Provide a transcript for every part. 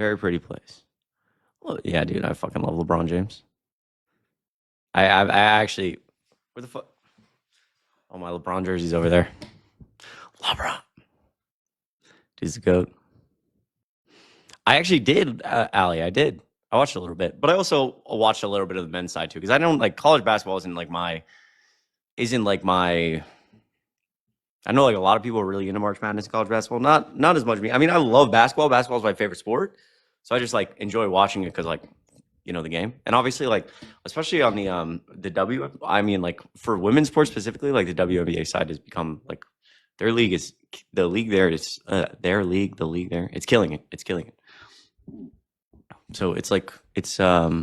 Very pretty place. Well, yeah, dude, I fucking love LeBron James. I actually, where the fuck? Oh, my LeBron jersey's over there. LeBron, he's the goat. I actually did, Ali. I did. I watched a little bit, but I also watched a little bit of the men's side too because I don't like college basketball. Isn't like my. I know like a lot of people are really into March Madness college basketball. Not as much me. I mean, I love basketball. Basketball is my favorite sport, so I just like enjoy watching it because like the game. And obviously like especially on the W. I mean like for women's sports specifically, like the WNBA side has become like their league is the league there is their league the league there. It's killing it. It's killing it. So it's like it's yeah,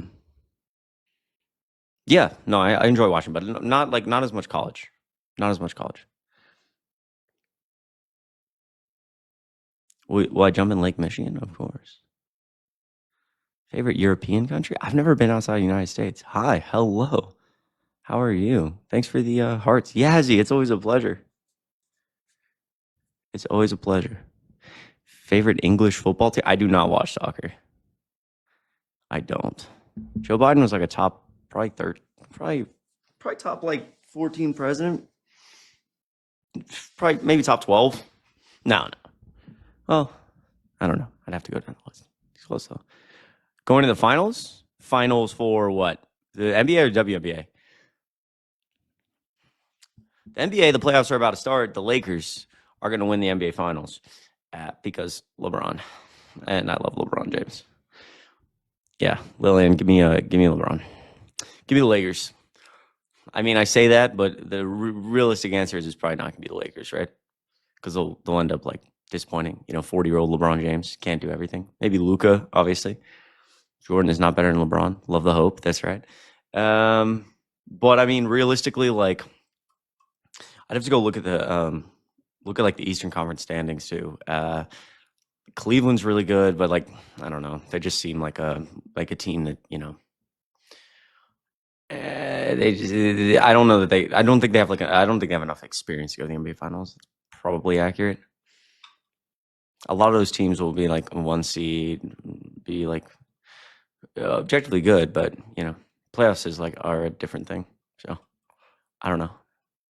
no, I enjoy watching, but not as much college. Not as much college. Will I jump in Lake Michigan? Of course. Favorite European country? I've never been outside the United States. Hi, hello. How are you? Thanks for the hearts. Yazzie, it's always a pleasure. It's always a pleasure. Favorite English football team? I do not watch soccer. I don't. Joe Biden was like a top, probably third, probably top like 14 president. Probably maybe top 12. No. Well, I don't know. I'd have to go down the list. He's close though. Going to the finals? Finals for what? The NBA or WNBA? The NBA, the playoffs are about to start. The Lakers are going to win the NBA finals because LeBron. And I love LeBron James. Yeah, Lillian, give me LeBron. Give me the Lakers. I mean, I say that, but the realistic answer is it's probably not going to be the Lakers, right? Because they'll end up like disappointing. 40-year-old LeBron James can't do everything. Maybe Luka, obviously. Jordan is not better than LeBron. Love the hope. That's right. But I mean, realistically, like I'd have to go look at like the Eastern Conference standings too. Cleveland's really good, but like I don't know, they just seem like a team that I don't know that I don't think they have I don't think they have enough experience to go to the NBA Finals. It's probably accurate. A lot of those teams will be like a 1 seed, be like objectively good, but playoffs are a different thing. So I don't know.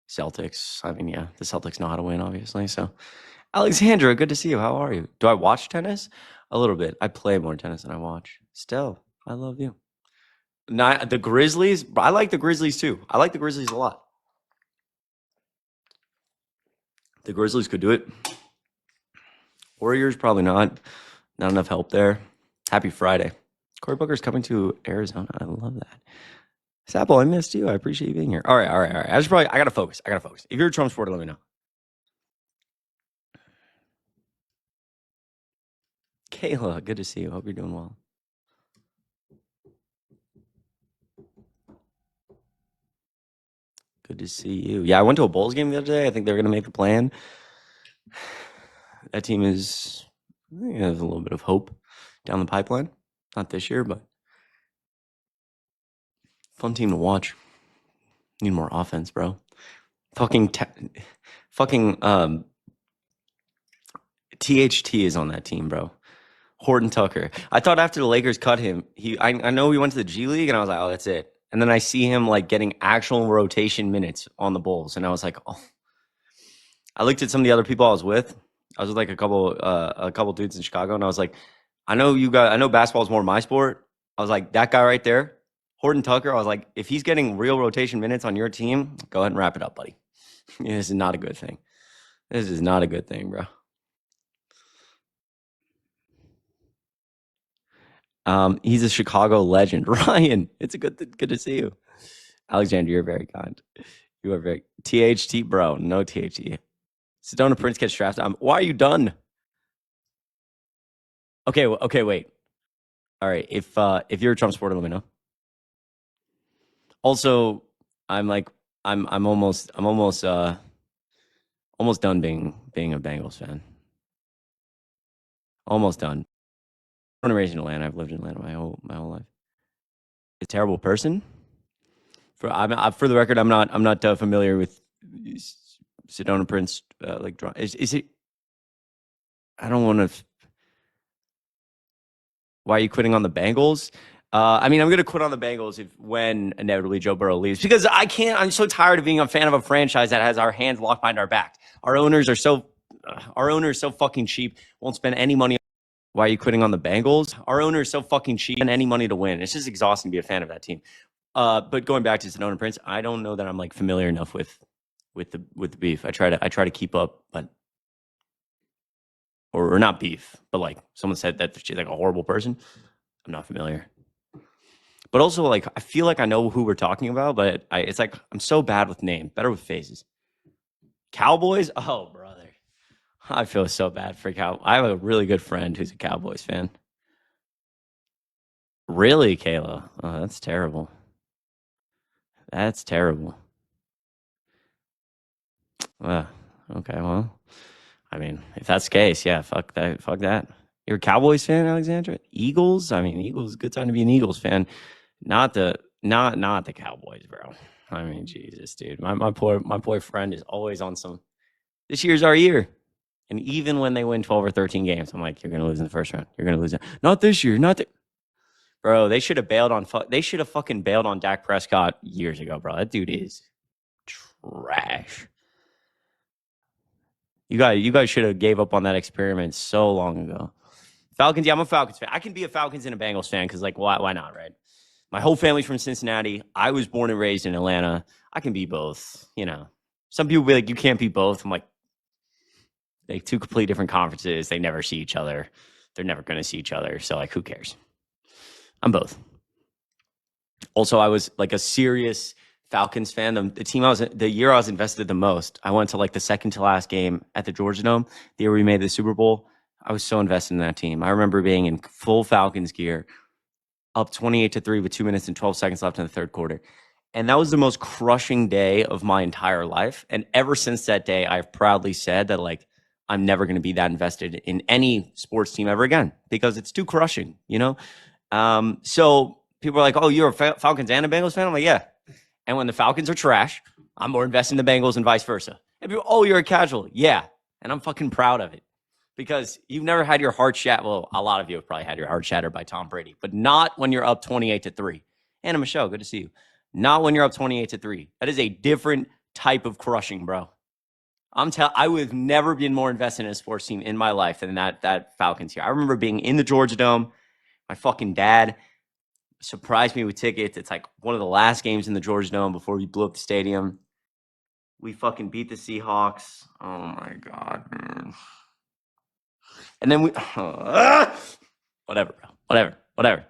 Celtics. I mean, yeah, the Celtics know how to win, obviously. So, Alexandra, good to see you. How are you? Do I watch tennis? A little bit. I play more tennis than I watch. Still, I love you. Not the Grizzlies. I like the Grizzlies too. I like the Grizzlies a lot. The Grizzlies could do it. Warriors probably not. Not enough help there. Happy Friday. Cory Booker's coming to Arizona. I love that. Sapple, I missed you. I appreciate you being here. All right. I gotta focus. If you're a Trump supporter, let me know. Kayla, good to see you. Hope you're doing well. Good to see you. Yeah, I went to a Bulls game the other day. I think they're going to make the plan. That team has a little bit of hope down the pipeline. Not this year, but fun team to watch. Need more offense, bro. THT is on that team, bro. Horton Tucker. I thought after the Lakers cut him, I know he went to the G League, and I was like, oh, that's it. And then I see him like getting actual rotation minutes on the Bulls, and I was like, oh. I looked at some of the other people I was with. I was with like a couple dudes in Chicago, and I was like, I know basketball is more my sport. I was like, that guy right there, Horton Tucker. I was like, if he's getting real rotation minutes on your team, go ahead and wrap it up, buddy. This is not a good thing. This is not a good thing, bro. He's a Chicago legend. Ryan, it's good to see you. Alexander, you're very kind. You are very THT, bro. No THT. Sedona Prince gets drafted. Why are you done? Okay, wait. All right, if you're a Trump supporter, let me know. Also, I'm almost done being a Bengals fan. Almost done. Born and raised in Atlanta. I've lived in Atlanta my whole life. A terrible person. For the record, I'm not familiar with Sedona Prince. Is it? I don't want to. Why are you quitting on the Bengals? I mean, I'm going to quit on the Bengals when inevitably Joe Burrow leaves because I can't. I'm so tired of being a fan of a franchise that has our hands locked behind our back. Our owners are so fucking cheap. Won't spend any money. Why are you quitting on the Bengals? Our owner is so fucking cheap and any money to win. It's just exhausting to be a fan of that team. But going back to Sedona Prince, I don't know that I'm like familiar enough with the beef. I try to keep up, but or not beef, but like someone said that she's like a horrible person. I'm not familiar. But also, like, I feel like I know who we're talking about, but it's like I'm so bad with names, better with faces. Cowboys? Oh, brother. I feel so bad for Cowboys. I have a really good friend who's a Cowboys fan. Really, Kayla? Oh, that's terrible. That's terrible. Okay, well, I mean, if that's the case, yeah, fuck that. You're a Cowboys fan, Alexandra? Eagles? I mean, Eagles, good time to be an Eagles fan. Not the Cowboys, bro. I mean, Jesus, dude. My poor friend is always on some. This year's our year, and even when they win 12 or 13 games, I'm like, you're gonna lose in the first round. You're gonna lose. Not this year. Bro, they should have bailed on. They should have fucking bailed on Dak Prescott years ago, bro. That dude is trash. You guys should have gave up on that experiment so long ago. Falcons, yeah, I'm a Falcons fan. I can be a Falcons and a Bengals fan because, like, why not, right? My whole family's from Cincinnati. I was born and raised in Atlanta. I can be both, you know. Some people be like, you can't be both. I'm like two complete different conferences. They never see each other. They're never going to see each other. So, like, who cares? I'm both. Also, I was like a serious Falcons fan. The year I was invested the most, I went to like the second to last game at the Georgia Dome. The year we made the Super Bowl, I was so invested in that team. I remember being in full Falcons gear, up 28-3 with 2 minutes and 12 seconds left in the third quarter. And that was the most crushing day of my entire life. And ever since that day, I've proudly said that, like, I'm never going to be that invested in any sports team ever again because it's too crushing, you know? So people are like, oh, you're a Falcons and a Bengals fan? I'm like, yeah. And when the Falcons are trash, I'm more invested in the Bengals and vice versa. And people, oh, you're a casual. Yeah. And I'm fucking proud of it because you've never had your heart shattered. Well, a lot of you have probably had your heart shattered by Tom Brady, but not when you're up 28-3. Anna Michelle, good to see you. Not when you're up 28-3. That is a different type of crushing, bro. I would have never been more invested in a sports team in my life than that Falcons here. I remember being in the Georgia Dome. My fucking dad surprised me with tickets. It's like one of the last games in the Georgia Dome before we blew up the stadium. We fucking beat the Seahawks. Oh my God, man. And then whatever, bro. Whatever.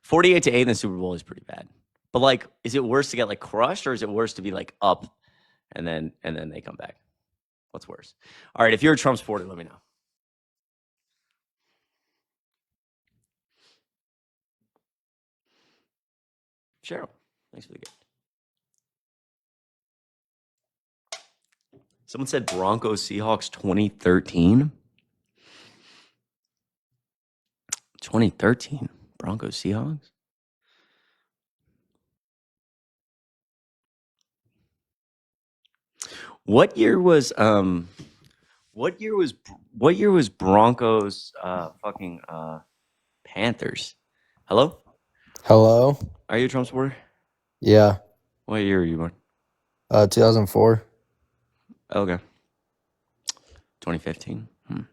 48-8 in the Super Bowl is pretty bad. But like, is it worse to get like crushed or is it worse to be like up and then they come back? What's worse? All right, if you're a Trump supporter, let me know. Cheryl, thanks for the gift. Someone said Broncos Seahawks 2013. 2013 Broncos Seahawks. What year was Broncos fucking Panthers? Hello? Hello? Are you a Trump supporter? Yeah. What year were you born? 2004. Okay. 2015.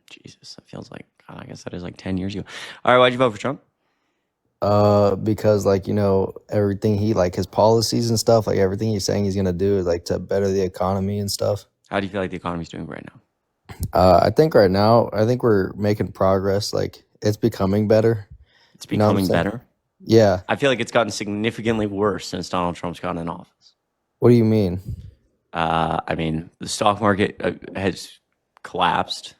Jesus, that feels like, God, I guess that is like 10 years ago. All right, why'd you vote for Trump? Because like, everything his policies and stuff, like everything he's saying he's gonna do is like to better the economy and stuff. How do you feel like the economy's doing right now? I think right now, we're making progress. Like it's becoming better. It's You know what I'm becoming saying? better. Yeah. I feel like it's gotten significantly worse since Donald Trump's gotten in office. What do you mean? I mean, the stock market has collapsed.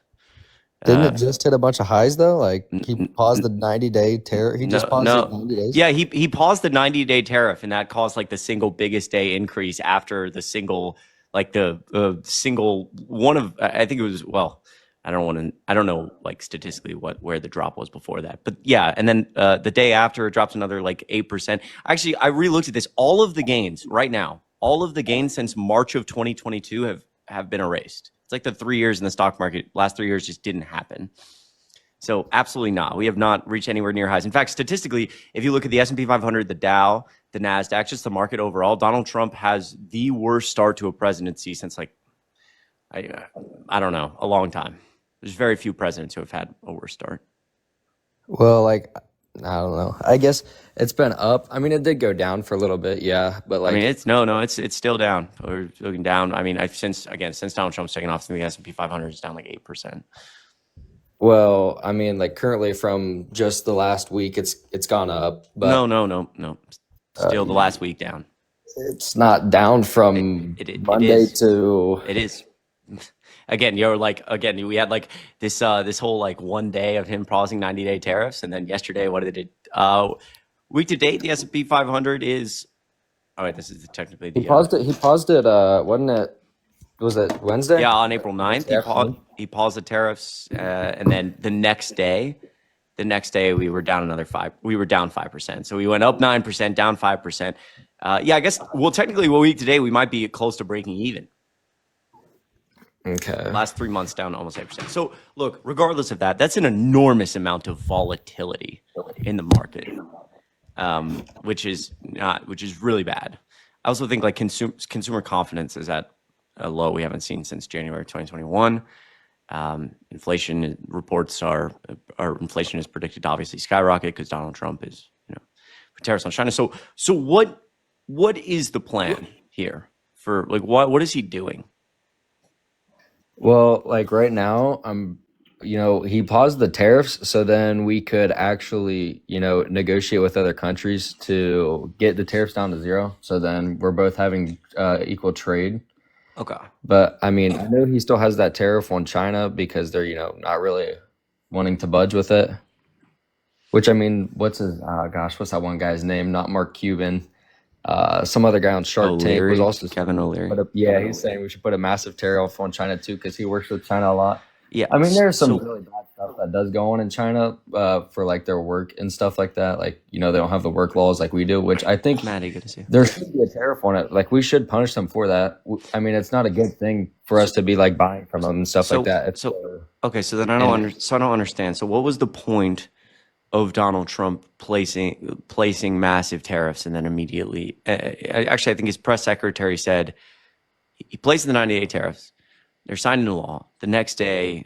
Didn't it just hit a bunch of highs though? Like he paused the 90-day tariff. He just paused it 90 days. Yeah, he paused the 90-day tariff, and that caused like the single biggest day increase after the single, like the single one of, I think it was, well, I don't know like statistically where the drop was before that, but yeah, and then the day after it drops another like 8%. Actually, I re-looked at this. All of the gains right now, all of the gains since March of 2022 have been erased. It's like the 3 years in the stock market, last 3 years just didn't happen. So absolutely not. We have not reached anywhere near highs. In fact, statistically, if you look at the S&P 500, the Dow, the NASDAQ, just the market overall, Donald Trump has the worst start to a presidency since like, I don't know, a long time. There's very few presidents who have had a worse start. Well, like, I don't know. I guess it's been up. I mean, it did go down for a little bit, yeah. But I mean, like, it's still down. We're looking down. I mean, since Donald Trump's taken off, the S&P 500 is down like 8%. well, I mean, like currently from just the last week, it's gone up, but No. Still the last week down. it's not down from It Monday is. to. It is. Again, we had like this whole like one day of him pausing 90-day tariffs, and then yesterday, what did it? Week to date, the S&P 500 is. Oh wait, this is technically the. He paused it. He paused it. Wasn't it? Was it Wednesday? Yeah, on April 9th, Wednesday afternoon? he paused the tariffs, and then the next day we were down another 5. We were down 5%. So we went up 9%, down 5%. Yeah, I guess. Well, technically, week today we might be close to breaking even. Okay. Last 3 months down almost 8%. So look, regardless of that, that's an enormous amount of volatility in the market, which is really bad. I also think like consumer confidence is at a low we haven't seen since January 2021. Inflation reports are inflation is predicted to obviously skyrocket because Donald Trump is put tariffs on China. So what is the plan here for like what is he doing? Well, like right now, he paused the tariffs so then we could actually, negotiate with other countries to get the tariffs down to zero. So then we're both having equal trade. Okay. But I mean, I know he still has that tariff on China because they're, not really wanting to budge with it. Which I mean, what's that one guy's name? Not Mark Cuban. Some other guy on Shark Tank was also Kevin O'Leary. he's saying we should put a massive tariff on China too because he works with China a lot. Yeah, I mean, there's some really bad stuff that does go on in China for like their work and stuff like that. Like, they don't have the work laws like we do, which I think Maddie, good to see you. There should be a tariff on it. Like, we should punish them for that. I mean, it's not a good thing for us to be like buying from them and stuff like that. Okay, so then I don't understand. So what was the point of Donald Trump placing massive tariffs and then immediately? Actually, I think his press secretary said he placed the 90-day tariffs. They're signed into law. The next day,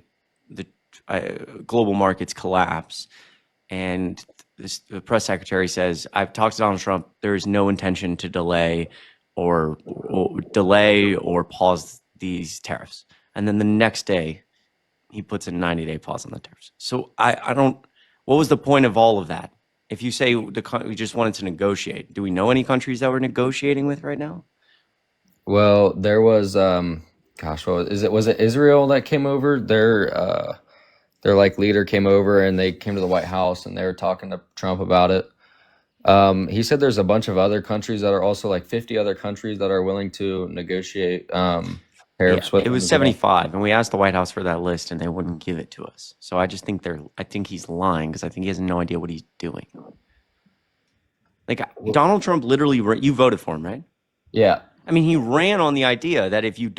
the global markets collapse, and the press secretary says, "I've talked to Donald Trump. There is no intention to delay or pause these tariffs." And then the next day, he puts a 90-day pause on the tariffs. So I don't. What was the point of all of that? If you say we just wanted to negotiate, do we know any countries that we're negotiating with right now? Well, there was was it Israel that came over? Their like leader came over and they came to the White House and they were talking to Trump about it. He said there's a bunch of other countries that are also like 50 other countries that are willing to negotiate tariffs with. It was 75, and we asked the White House for that list, and they wouldn't give it to us. So I just think I think he's lying because I think he has no idea what he's doing. Like Donald Trump literally, you voted for him, right? Yeah. I mean, he ran on the idea that if you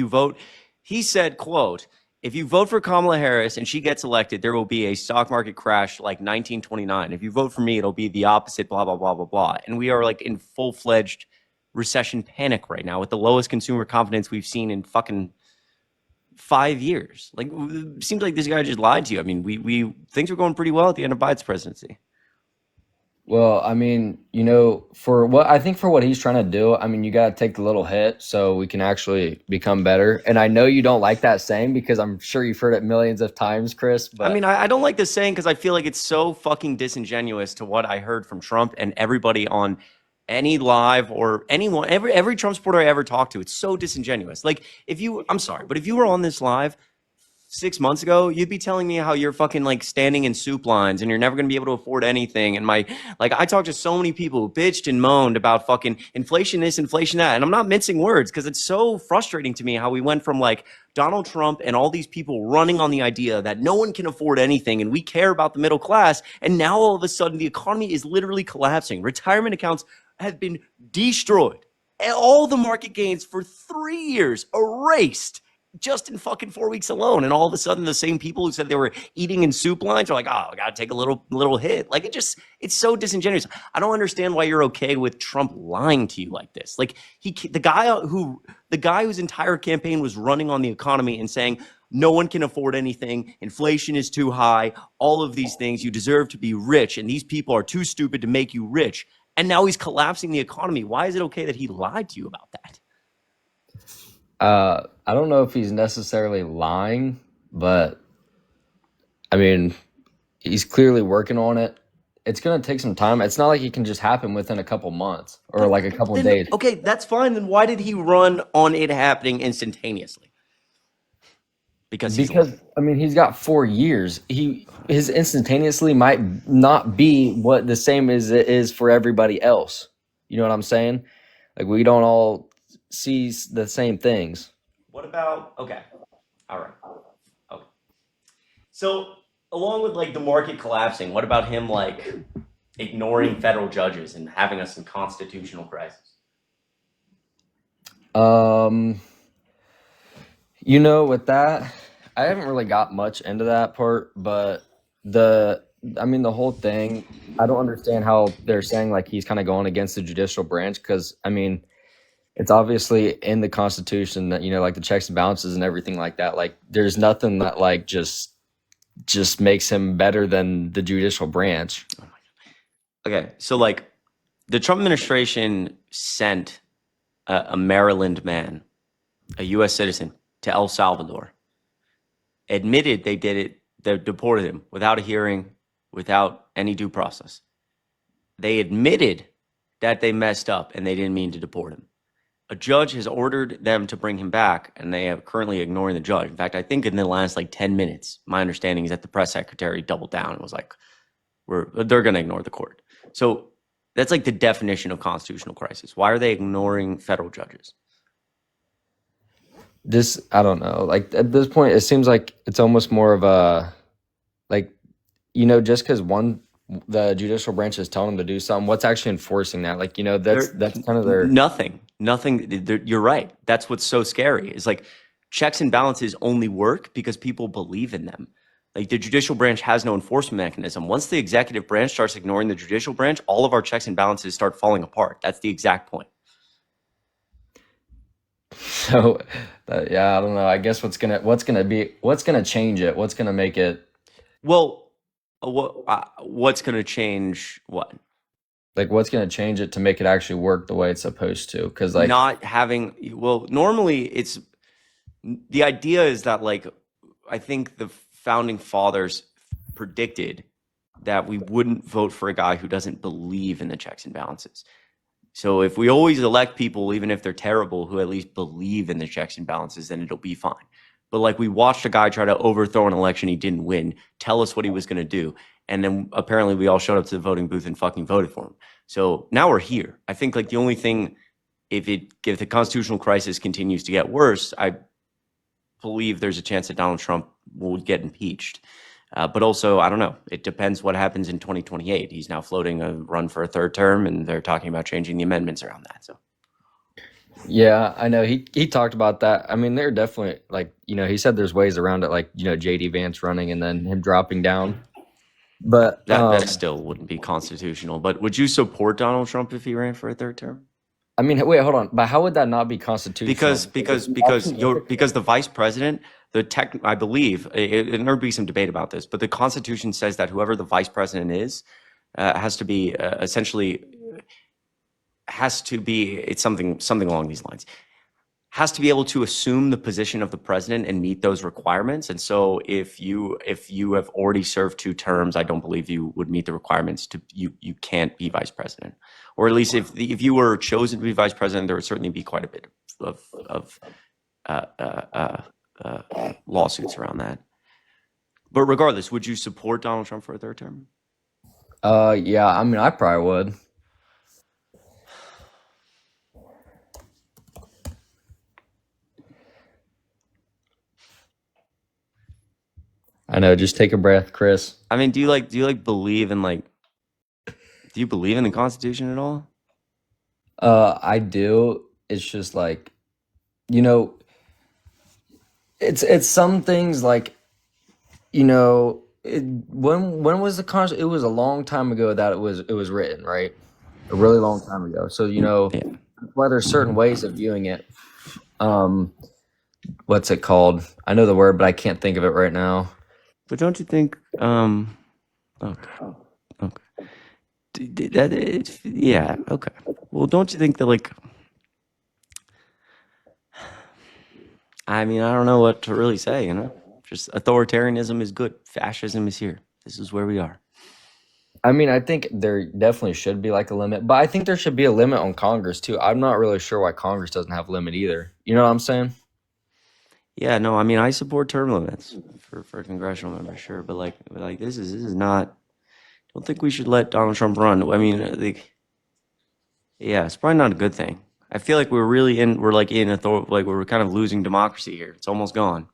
vote, he said, quote, "If you vote for Kamala Harris and she gets elected, there will be a stock market crash like 1929. If you vote for me, it'll be the opposite, blah, blah, blah, blah, blah." And we are like in full-fledged recession panic right now with the lowest consumer confidence we've seen in fucking 5 years. Like, it seems like this guy just lied to you. I mean, we things were going pretty well at the end of Biden's presidency. Well, I mean, for what he's trying to do, I mean, you got to take the little hit so we can actually become better. And I know you don't like that saying because I'm sure you've heard it millions of times, Chris. But I mean, I don't like this saying because I feel like it's so fucking disingenuous to what I heard from Trump and everybody on any live or anyone, every Trump supporter I ever talked to. It's so disingenuous. Like, I'm sorry, but if you were on this live 6 months ago, you'd be telling me how you're fucking like standing in soup lines and you're never going to be able to afford anything. And I talked to so many people who bitched and moaned about fucking inflation this, inflation that. And I'm not mincing words because it's so frustrating to me how we went from like Donald Trump and all these people running on the idea that no one can afford anything and we care about the middle class. And now all of a sudden the economy is literally collapsing. Retirement accounts have been destroyed. All the market gains for 3 years erased. just in fucking 4 weeks alone. And all of a sudden, the same people who said they were eating in soup lines are like, oh, I gotta take a little hit. Like it's so disingenuous. I don't understand why you're okay with Trump lying to you like this. Like the guy whose entire campaign was running on the economy and saying no one can afford anything, inflation is too high, all of these things, you deserve to be rich, and these people are too stupid to make you rich. And now he's collapsing the economy. Why is it okay that he lied to you about that? I don't know if he's necessarily lying, but I mean, he's clearly working on it. It's going to take some time. It's not like it can just happen within a couple months or like a couple Then, days. okay, that's fine. Then why did he run on it happening instantaneously? Because I mean, he's got 4 years. His instantaneously might not be what the same as it is for everybody else. You know what I'm saying? Like we don't all see the same things. What about, okay, all right. Okay. So along with like the market collapsing, what about him like ignoring federal judges and having us in constitutional crisis? With that, I haven't really got much into that part, but the whole thing, I don't understand how they're saying like he's kind of going against the judicial branch because I mean, it's obviously in the Constitution that like the checks and balances and everything like that. Like, there's nothing that like just makes him better than the judicial branch. Okay, so like the Trump administration sent a Maryland man, a U.S. citizen, to El Salvador, admitted they did it, they deported him without a hearing, without any due process. They admitted that they messed up and they didn't mean to deport him. A judge has ordered them to bring him back, and they are currently ignoring the judge. In fact, I think in the last like 10 minutes, my understanding is that the press secretary doubled down and was like, they're going to ignore the court. So that's like the definition of constitutional crisis. Why are they ignoring federal judges? I don't know. Like at this point, it seems like it's almost more of a like, just because the judicial branch is telling them to do something, what's actually enforcing that? Like, that's kind of their nothing. You're right. That's what's so scary. Is like checks and balances only work because people believe in them. Like the judicial branch has no enforcement mechanism. Once the executive branch starts ignoring the judicial branch, all of our checks and balances start falling apart. That's the exact point. So, yeah, I don't know. I guess what's gonna change it? What's gonna make it? Well, what's going to change what? Like, what's gonna change it to make it actually work the way it's supposed to? Because like not having. Well, normally it's the idea is that like I think the founding fathers predicted that we wouldn't vote for a guy who doesn't believe in the checks and balances. So if we always elect people, even if they're terrible, who at least believe in the checks and balances, then it'll be fine. But like we watched a guy try to overthrow an election he didn't win, tell us what he was going to do. And then apparently we all showed up to the voting booth and fucking voted for him. So now we're here. I think like the only thing, if the constitutional crisis continues to get worse, I believe there's a chance that Donald Trump will get impeached. But also, I don't know. It depends what happens in 2028. He's now floating a run for a third term, and they're talking about changing the amendments around that. So, yeah, I know he talked about that. I mean, they're definitely like he said there's ways around it, like JD Vance running and then him dropping down. But that still wouldn't be constitutional. But would you support Donald Trump if he ran for a third term? I mean, wait, hold on. But how would that not be constitutional? Because the vice president, I believe, and there'd be some debate about this, but the Constitution says that whoever the vice president is has to be it's something along these lines. Has to be able to assume the position of the president and meet those requirements. And so if you have already served 2 terms, I don't believe you would meet the requirements you can't be vice president. Or at least if you were chosen to be vice president, there would certainly be quite a bit of lawsuits around that. But regardless, would you support Donald Trump for a third term? Yeah, I mean, I probably would. I know. Just take a breath, Chris. I mean, do you believe in do you believe in the Constitution at all? I do. It's just like, It's some things like, when was the it was a long time ago that it was written, right? A really long time ago. So, Yeah. that's why there's certain ways of viewing it. Um, what's it called? I know the word, but I can't think of it right now. But don't you think? Okay. Okay. That it's yeah. Okay. Well, don't you think that like? I mean, I don't know what to really say. Just authoritarianism is good. Fascism is here. This is where we are. I mean, I think there definitely should be like a limit, but I think there should be a limit on Congress too. I'm not really sure why Congress doesn't have a limit either. You know what I'm saying? Yeah. No. I mean, I support term limits for congressional members, sure, but like this is not. I don't think we should let Donald Trump run. I mean, like, yeah, it's probably not a good thing. I feel like we're like in like we're kind of losing democracy here. It's almost gone.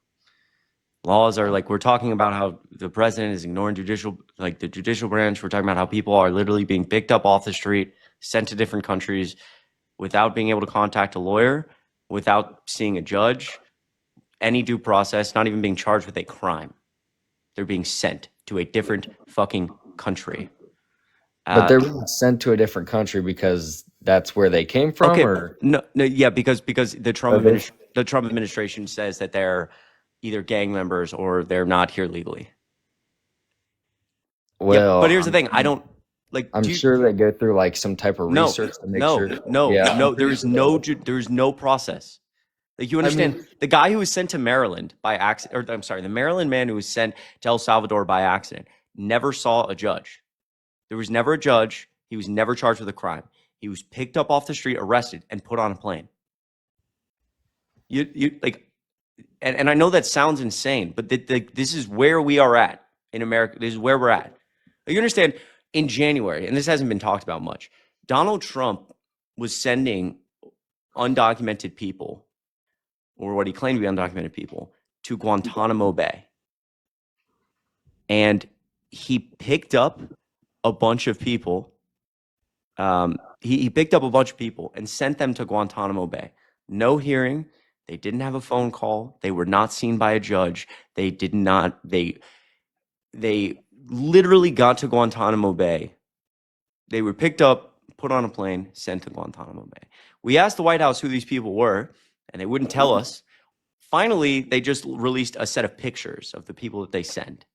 Laws are like we're talking about how the president is ignoring the judicial branch. We're talking about how people are literally being picked up off the street, sent to different countries without being able to contact a lawyer, without seeing a judge, any due process, not even being charged with a crime. They're being sent to a different fucking country. But Uh, they're being sent to a different country because that's where they came from, okay, or no, yeah, because are they? the Trump administration says that they're either gang members or they're not here legally. Yep, Well, but here's the thing: I don't like. I'm Do you? sure they go through like some type of No, research to make no, sure. no, Yeah, I'm no. pretty sure they do. There is no process. Like you I understand, mean, the guy who was sent to Maryland by accident, or I'm sorry, the Maryland man who was sent to El Salvador by accident, never saw a judge. There was never a judge. He was never charged with a crime. He was picked up off the street, arrested, and put on a plane. You like, and I know that sounds insane, but this is where we are at in America. This is where we're at. You understand? In January, and this hasn't been talked about much, Donald Trump was sending undocumented people, or what he claimed to be undocumented people, to Guantanamo Bay. And he picked up a bunch of people. He picked up a bunch of people and sent them to Guantanamo Bay. No hearing. They didn't have a phone call. They were not seen by a judge. They did not. They literally got to Guantanamo Bay. They were picked up, put on a plane, sent to Guantanamo Bay. We asked the White House who these people were, and they wouldn't tell us. Finally, they just released a set of pictures of the people that they sent.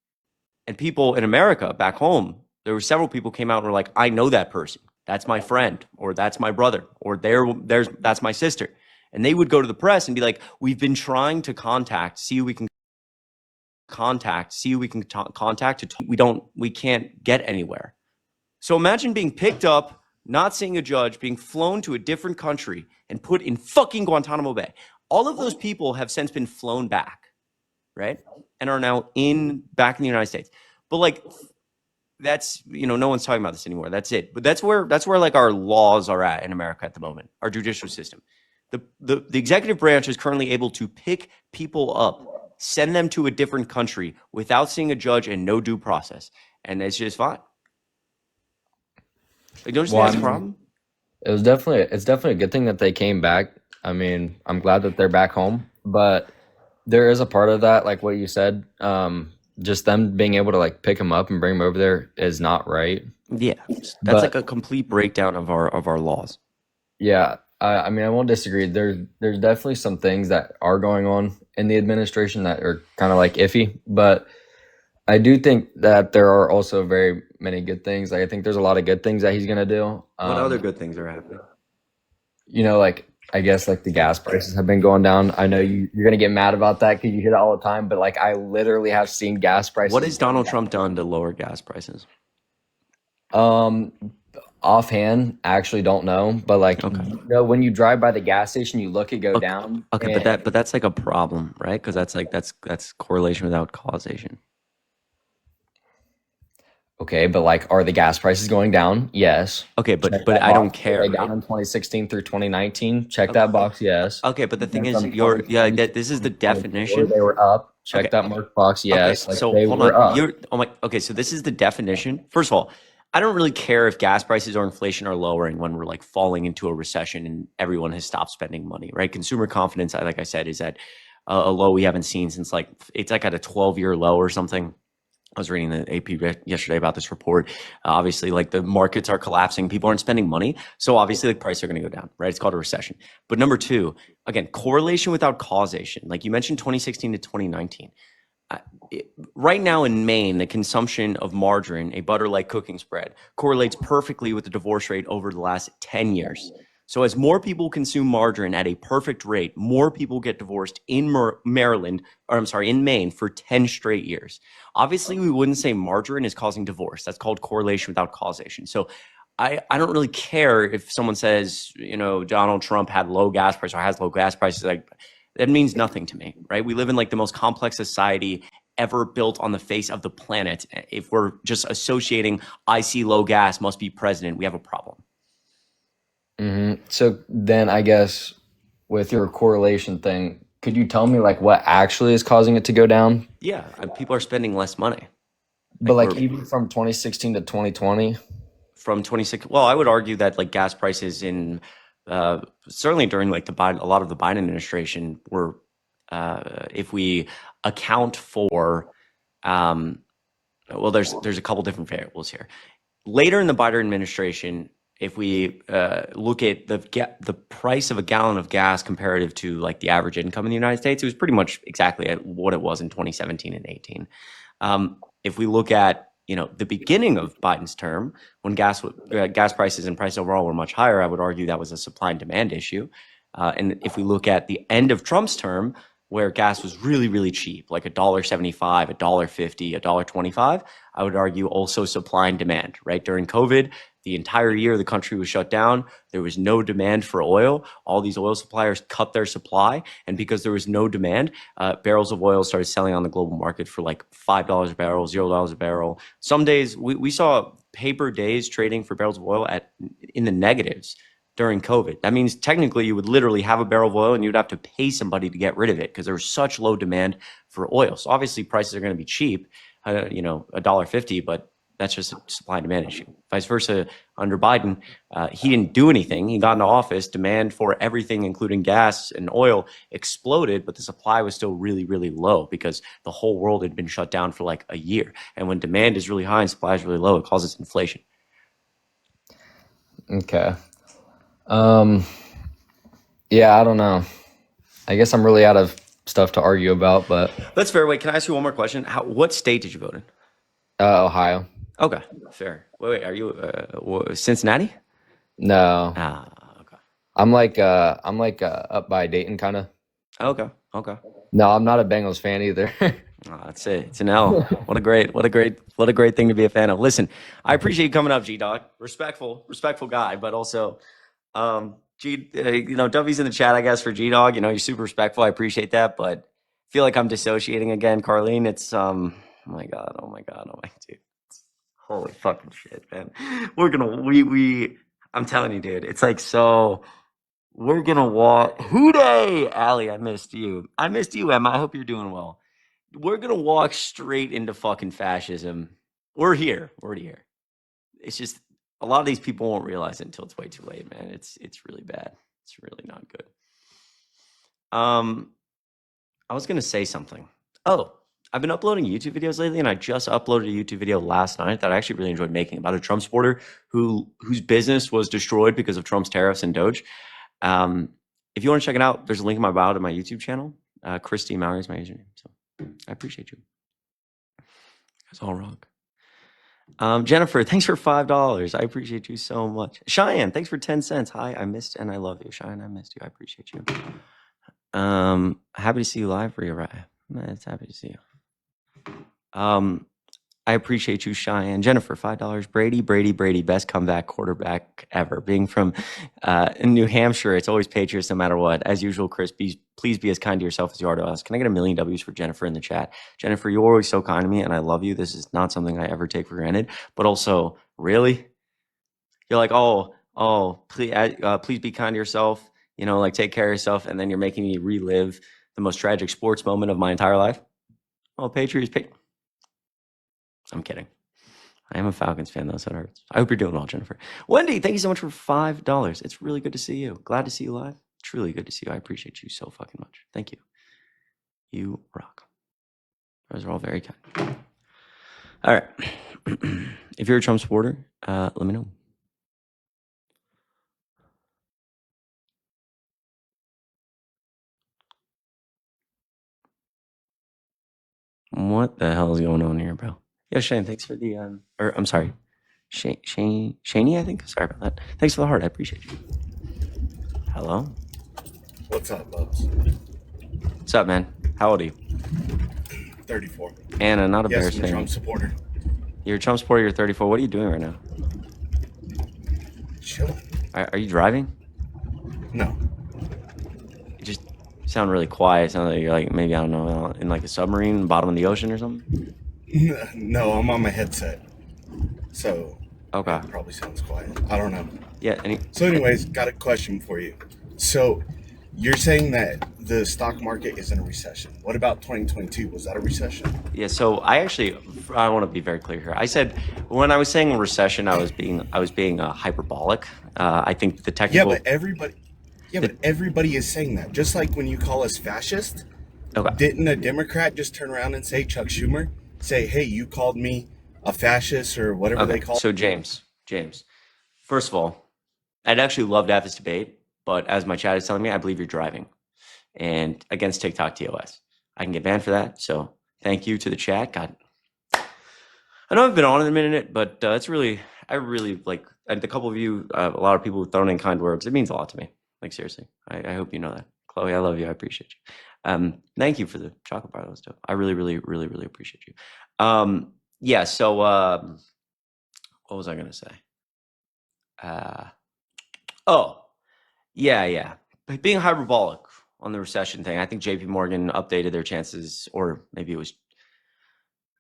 And people in America, back home, there were several people came out and were like, I know that person. That's my friend, or that's my brother, or that's my sister. And they would go to the press and be like, we've been trying to contact, see who we can contact, see who we can contact. We can't get anywhere. So imagine being picked up, not seeing a judge, being flown to a different country and put in fucking Guantanamo Bay. All of those people have since been flown back, right? And are now back in the United States. But like that's no one's talking about this anymore. That's it. But that's where like our laws are at in America at the moment, our judicial system. The executive branch is currently able to pick people up, send them to a different country without seeing a judge and no due process. And it's just fine. Like, don't you well, think I that's a mean, problem? it's definitely a good thing that they came back. I mean, I'm glad that they're back home, but there is a part of that, like what you said, just them being able to like pick them up and bring them over there is not right. Yeah, that's like But a complete breakdown of our laws. yeah, I mean, I won't disagree. There's definitely some things that are going on in the administration that are kind of like iffy, but I do think that there are also very many good things. Like, I think there's a lot of good things that he's gonna do. What other good things are happening? Like I guess like the gas prices have been going down. I know you're gonna get mad about that because you hear it all the time, but like I literally have seen gas What prices has going Donald Trump done to lower gas prices? down. Offhand, I actually don't know, but like Okay. when you drive by the gas station, you look it go Okay, down, okay, but and that's like a problem, right? Because that's correlation without causation. okay, but like are the gas prices going down? Yes. Okay, Check but that I don't box. Were care, they down right? in 2016 through 2019? Check Okay, that box. Yes. okay, but the thing Then is, from 2020 to this is the 2024, definition. they were up. Okay, Check that mark box. okay, Yes. Like so they hold on. were up. Okay, so this is the definition. First of all, I don't really care if gas prices or inflation are lowering when we're like falling into a recession and everyone has stopped spending money, right? Consumer confidence, like I said, is at a low we haven't seen since like it's like at a 12-year low or something. I was reading the AP yesterday about this report. Obviously, like the markets are collapsing, people aren't spending money, so obviously, like prices are going to go down, right? It's called a recession. But number two, again, correlation without causation. Like you mentioned, 2016 to 2019. Right now in Maine, the consumption of margarine, a butter-like cooking spread, correlates perfectly with the divorce rate over the last 10 years. So as more people consume margarine at a perfect rate, more people get divorced in Maryland, or I'm sorry, in Maine for 10 straight years. Obviously, we wouldn't say margarine is causing divorce. That's called correlation without causation. So I don't really care if someone says, Donald Trump had low gas prices or has low gas prices. Like that means nothing to me, right? We live in like the most complex society ever built on the face of the planet. If we're just associating I see low gas must be president, we have a problem. So then I guess with your correlation thing, could you tell me like what actually is causing it to go down? Yeah, people are spending less money. But Like like we're even from 2016 to 2020. from 26. Well, I would argue that like gas prices in certainly during like a lot of the Biden administration were, if we account for, um, well, there's a couple different variables here. Later in the Biden administration, if we look at the price of a gallon of gas comparative to like the average income in the United States, it was pretty much exactly at what it was in 2017 and 18. If we look at the beginning of Biden's term, when gas prices and price overall were much higher, I would argue that was a supply and demand issue. And if we look at the end of Trump's term, where gas was really, really cheap, like $1.75, $1.50, $1.25, I would argue also supply and demand, right? During COVID, the entire year the country was shut down. There was no demand for oil. All these oil suppliers cut their supply. And because there was no demand, barrels of oil started selling on the global market for like $5 a barrel, $0 a barrel. Some days we saw paper days trading for barrels of oil in the negatives during COVID. That means technically you would literally have a barrel of oil and you'd have to pay somebody to get rid of it because there was such low demand for oil. So obviously prices are going to be cheap, $1.50, but that's just a supply and demand issue. Vice versa, under Biden, he didn't do anything. He got into office, demand for everything, including gas and oil, exploded, but the supply was still really, really low because the whole world had been shut down for like a year. And when demand is really high and supply is really low, it causes inflation. Okay. Yeah, I don't know. I guess I'm really out of stuff to argue about, but That's fair. Wait, can I ask you one more question? What state did you vote in? Ohio. Okay, fair. Wait, are you Cincinnati? No. Okay. I'm like up by Dayton kind of. Okay. No, I'm not a Bengals fan either. Oh, that's it. It's an L. What a great thing to be a fan of. Listen, I appreciate you coming up, G Dog. Respectful guy, but also, W's in the chat, I guess, for G Dog. You're super respectful. I appreciate that, but I feel like I'm dissociating again, Carlene. It's oh my god, dude. Holy fucking shit, man. I'm telling you, dude. It's like so. We're gonna walk. Hooday, Allie. I missed you. Emma. I hope you're doing well. We're gonna walk straight into fucking fascism. We're here. It's just a lot of these people won't realize it until it's way too late, man. It's really bad. It's really not good. I was gonna say something. Oh, I've been uploading YouTube videos lately, and I just uploaded a YouTube video last night that I actually really enjoyed making about a Trump supporter whose business was destroyed because of Trump's tariffs and Doge. If you want to check it out, there's a link in my bio to my YouTube channel. Christy Mallory is my username. So I appreciate you. That's all rock. Jennifer, thanks for $5. I appreciate you so much. Cheyenne, thanks for 10 cents. Hi, I missed and I love you. Cheyenne, I missed you. I appreciate you. Happy to see you live, Ria. It's happy to see you. I appreciate you, Cheyenne. Jennifer, $5. Brady, best comeback quarterback ever. Being from in New Hampshire, it's always Patriots no matter what. As usual, Chris, please be as kind to yourself as you are to us. Can I get a million W's for Jennifer in the chat? Jennifer, you're always so kind to me, and I love you. This is not something I ever take for granted. But also, really? You're like, please be kind to yourself. Like take care of yourself, and then you're making me relive the most tragic sports moment of my entire life. Oh, Patriots. I'm kidding. I am a Falcons fan, though, so it hurts. I hope you're doing well, Jennifer. Wendy, thank you so much for $5. It's really good to see you. Glad to see you live. Truly good to see you. I appreciate you so fucking much. Thank you. You rock. Those are all very kind. All right. If you're a Trump supporter, let me know. What the hell is going on here, bro? Yeah, Shane, thanks for the or I'm sorry, Shaney, I think. Sorry about that. Thanks for the heart. I appreciate you. Hello. What's up, Bubs? What's up, man? How old are you? 34. Anna, not a Yes, Bears I'm a fan. Trump supporter. You're a Trump supporter. You're 34. What are you doing right now? Chilling. Are you driving? No. You just sound really quiet. Sound like you're like maybe I don't know in like a submarine, bottom of the ocean or something. No, I'm on my headset. So Okay. it probably sounds quiet. I don't know. Yeah. So anyways, got a question for you. So you're saying that the stock market is in a recession. What about 2022? Was that a recession? Yeah. So I want to be very clear here. I said when I was saying a recession, I was being hyperbolic. I think the technical. But everybody is saying that. Just like when you call us fascist, Okay. didn't a Democrat just turn around and say, Chuck Schumer, say, hey, you called me a fascist or whatever they call it? So James, first of all, I'd actually love to have this debate, but as my chat is telling me, I believe you're driving and against TikTok TOS. I can get banned for that. So thank you to the chat. God, I know I've been on in a minute, but I really like and a couple of you, a lot of people who've thrown in kind words. It means a lot to me. Like seriously, I hope you know that. Chloe, I love you. I appreciate you. Thank you for the chocolate bar. That was dope. I really, really, really, really appreciate you. Yeah. So, what was I gonna say? Oh, yeah. Being hyperbolic on the recession thing. I think J.P. Morgan updated their chances, or maybe it was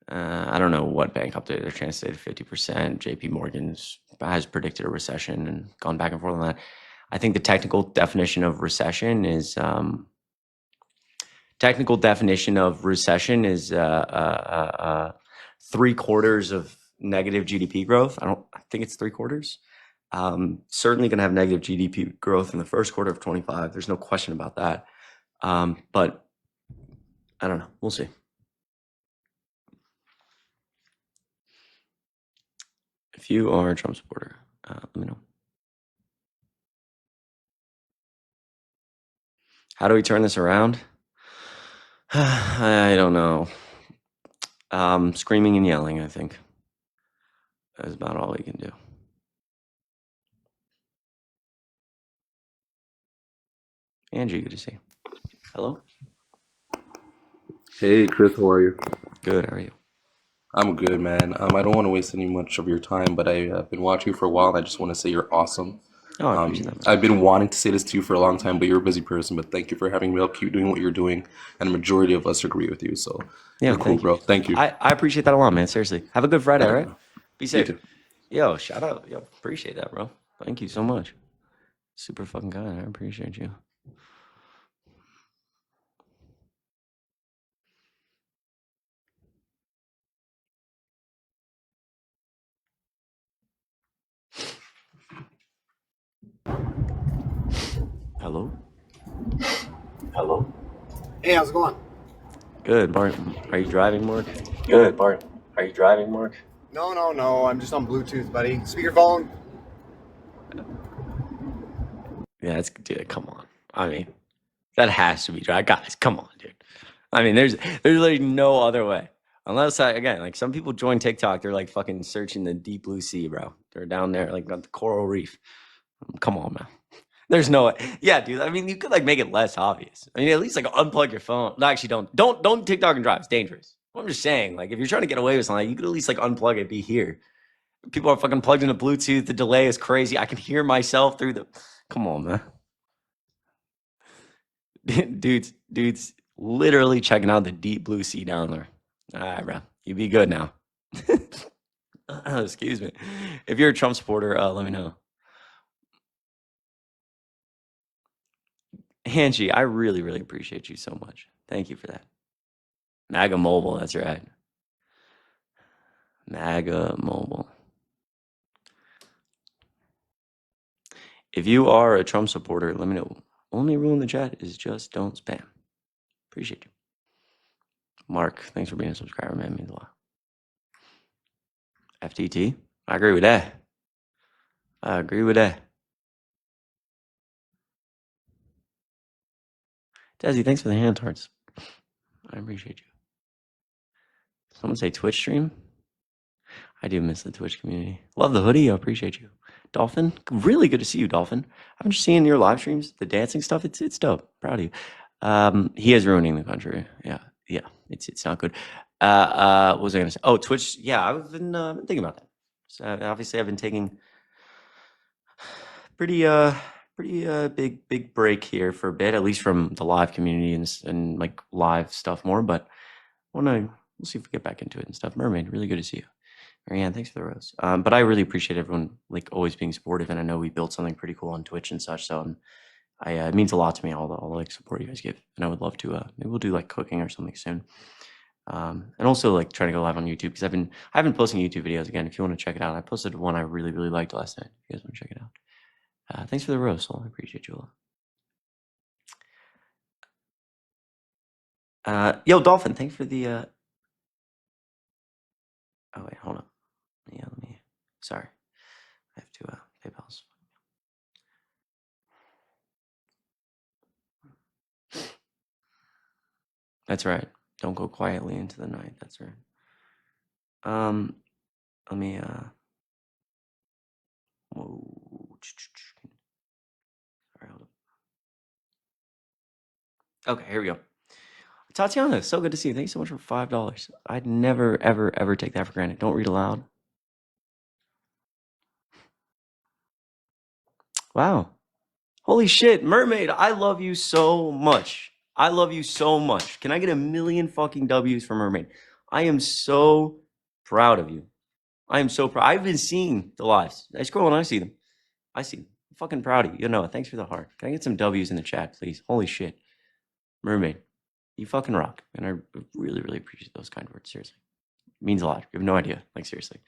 I don't know what bank updated their chances to 50%. J.P. Morgan's has predicted a recession and gone back and forth on that. I think the technical definition of recession is 3/4 of negative GDP growth. I think it's 3/4. Certainly going to have negative GDP growth in the first quarter of 25. There's no question about that. But I don't know. We'll see. If you are a Trump supporter, let me know. How do we turn this around? I don't know. Screaming and yelling, I think. That's about all we can do. Angie, good to see you. Hello? Hey, Chris, how are you? Good, how are you? I'm good, man. I don't want to waste any much of your time, but I've been watching you for a while, and I just want to say you're awesome. Oh, I appreciate that, man. I've been wanting to say this to you for a long time, but you're a busy person. But thank you for having me. I'll keep doing what you're doing, and the majority of us agree with you. So Yeah, you're cool, thank you. bro. Thank you. I appreciate that a lot, man. Seriously. Have a good Friday, all right? Be You safe. too. Yo, shout out. Yo, appreciate that, bro. Thank you so much. Super fucking kind. I appreciate you. Hello? Hello? Hey, how's it going? Good, Mark. Are you driving, Mark? Good, Bart. Are you driving, Mark? No. I'm just on Bluetooth, buddy. Speakerphone. Yeah, dude, come on. I mean, that has to be dry. Guys, come on, dude. I mean, there's literally no other way. Unless again, like some people join TikTok, they're like fucking searching the deep blue sea, bro. They're down there like on the coral reef. Come on, man. There's no way. Yeah, dude. I mean, you could like make it less obvious. I mean, at least like unplug your phone. No, actually, don't TikTok and drive. It's dangerous. I'm just saying, like, if you're trying to get away with something, you could at least like unplug it, be here. People are fucking plugged into Bluetooth. The delay is crazy. I can hear myself through the. Come on, man. dude's literally checking out the deep blue sea down there. All right, bro. You be good now. Excuse me. If you're a Trump supporter, let me know. Angie, I really, really appreciate you so much. Thank you for that. Maga Mobile, that's right. Maga Mobile. If you are a Trump supporter, let me know. Only rule in the chat is just don't spam. Appreciate you. Mark, thanks for being a subscriber, man. It means a lot. FTT, I agree with that. Desi, thanks for the hand hearts. I appreciate you. Someone say Twitch stream. I do miss the Twitch community. Love the hoodie. I appreciate you. Dolphin, really good to see you, Dolphin. I'm just seeing your live streams, the dancing stuff. It's dope. Proud of you. He is ruining the country. Yeah. It's not good. What was I gonna say? Oh, Twitch. Yeah, I've been thinking about that. So obviously, I've been taking pretty big break here for a bit, at least from the live community and like live stuff more. But we'll see if we get back into it and stuff. Mermaid, really good to see you. Marianne, thanks for the rose. But I really appreciate everyone like always being supportive, and I know we built something pretty cool on Twitch and such. So it means a lot to me, all the like support you guys give, and I would love to maybe we'll do like cooking or something soon. And also like trying to go live on YouTube because I've been posting YouTube videos again. If you want to check it out, I posted one I really liked last night. If you guys want to check it out. Thanks for the rose, Soul. I appreciate you a lot. Yo, Dolphin, thanks for the. Oh wait, hold on. Yeah, sorry, I have to PayPal's. That's right. Don't go quietly into the night. That's right. Let me whoa. Sorry, hold up. Okay, here we go. Tatiana, so good to see you. Thank you so much for $5. I'd never, ever take that for granted. Don't read aloud. Wow. Holy shit, Mermaid, I love you so much. I love you so much. Can I get a million fucking W's for Mermaid? I am so proud of you. I am so proud. I've been seeing the lives. I scroll and I see them. I'm fucking proud of you. You know it. Thanks for the heart. Can I get some W's in the chat, please? Holy shit. Mermaid, you fucking rock. And I really appreciate those kind words. Seriously. It means a lot. You have no idea. Like, seriously.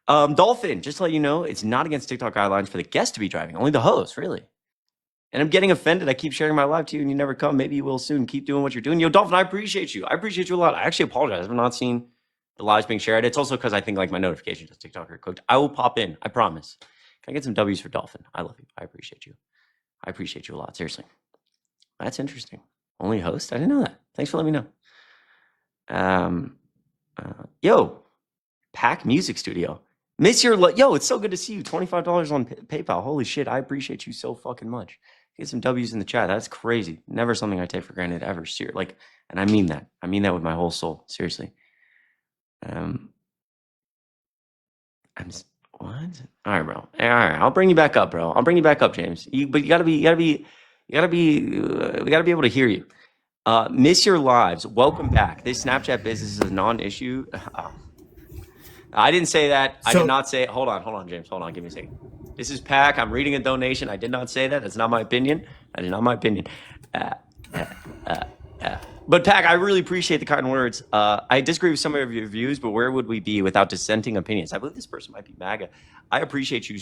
Dolphin, just to let you know, it's not against TikTok guidelines for the guest to be driving. Only the host, really. And I'm getting offended. I keep sharing my live to you and you never come. Maybe you will soon. Keep doing what you're doing. Yo, Dolphin, I appreciate you. I appreciate you a lot. I actually apologize. I've not seen the lives being shared. It's also because I think like my notifications on TikTok are cooked. I will pop in. I promise. Can I get some W's for Dolphin? I love you. I appreciate you. I appreciate you a lot. Seriously. That's interesting. Only host? I didn't know that. Thanks for letting me know. Yo, Pack Music Studio. Miss your yo, it's so good to see you. $25 on PayPal. Holy shit, I appreciate you so fucking much. Get some W's in the chat. That's crazy. Never something I take for granted ever. Like, and I mean that. I mean that with my whole soul. Seriously. What? All right, bro. All right, I'll bring you back up, bro. I'll bring you back up, James. But we gotta be able to hear you. Miss your lives. Welcome back. This Snapchat business is a non-issue. I didn't say that. I did not say it. Hold on, James. Hold on. Give me a second. This is Pack. I'm reading a donation. I did not say that. That's not my opinion. That is not my opinion. But Pack, I really appreciate the kind words. I disagree with some of your views, but where would we be without dissenting opinions? I believe this person might be Maga. I appreciate you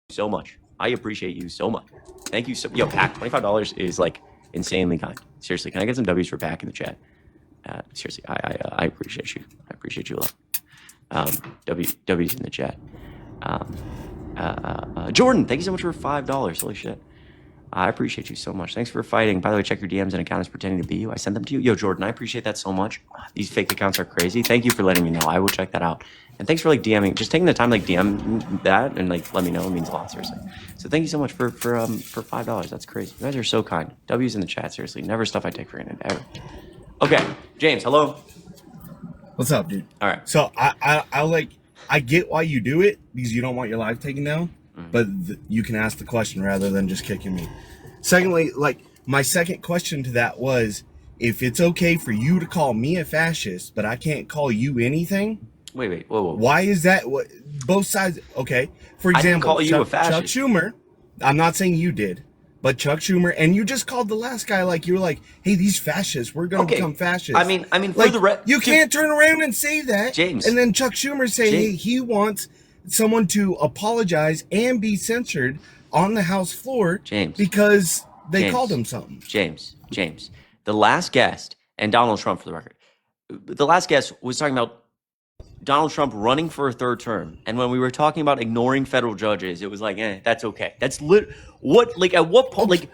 so much. I appreciate you so much. Thank you. Yo, Pack, $25 is like insanely kind. Seriously, can I get some W's for Pack in the chat? Seriously, I appreciate you. I appreciate you a lot. W's in the chat. Jordan, thank you so much for $5. Holy shit. I appreciate you so much. Thanks for fighting. By the way, check your DMs and accounts pretending to be you. I sent them to you. Yo, Jordan, I appreciate that so much. These fake accounts are crazy. Thank you for letting me know. I will check that out. And thanks for like DMing, just taking the time to like DM that and like let me know. It means a lot, seriously. So thank you so much for $5. That's crazy. You guys are so kind. W's in the chat, seriously. Never stuff I take for granted, ever. Okay, James, hello. What's up, dude? All right. So I get why you do it because you don't want your live taken down, but you can ask the question rather than just kicking me. Secondly, like my second question to that was, if it's okay for you to call me a fascist, but I can't call you anything. Wait, whoa. Why is that? What both sides? Okay, for example, I didn't call you a fascist. Chuck Schumer. I'm not saying you did. But Chuck Schumer, and you just called the last guy like you were like, hey, these fascists, we're going to become fascists. I mean, like, for the you can't turn around and say that, James. And then Chuck Schumer say, hey, he wants someone to apologize and be censored on the House floor, James, because they called him something. James, the last guest and Donald Trump, for the record. The last guest was talking about Donald Trump running for a third term, and when we were talking about ignoring federal judges, it was like, that's okay. That's what, like, at what point, like,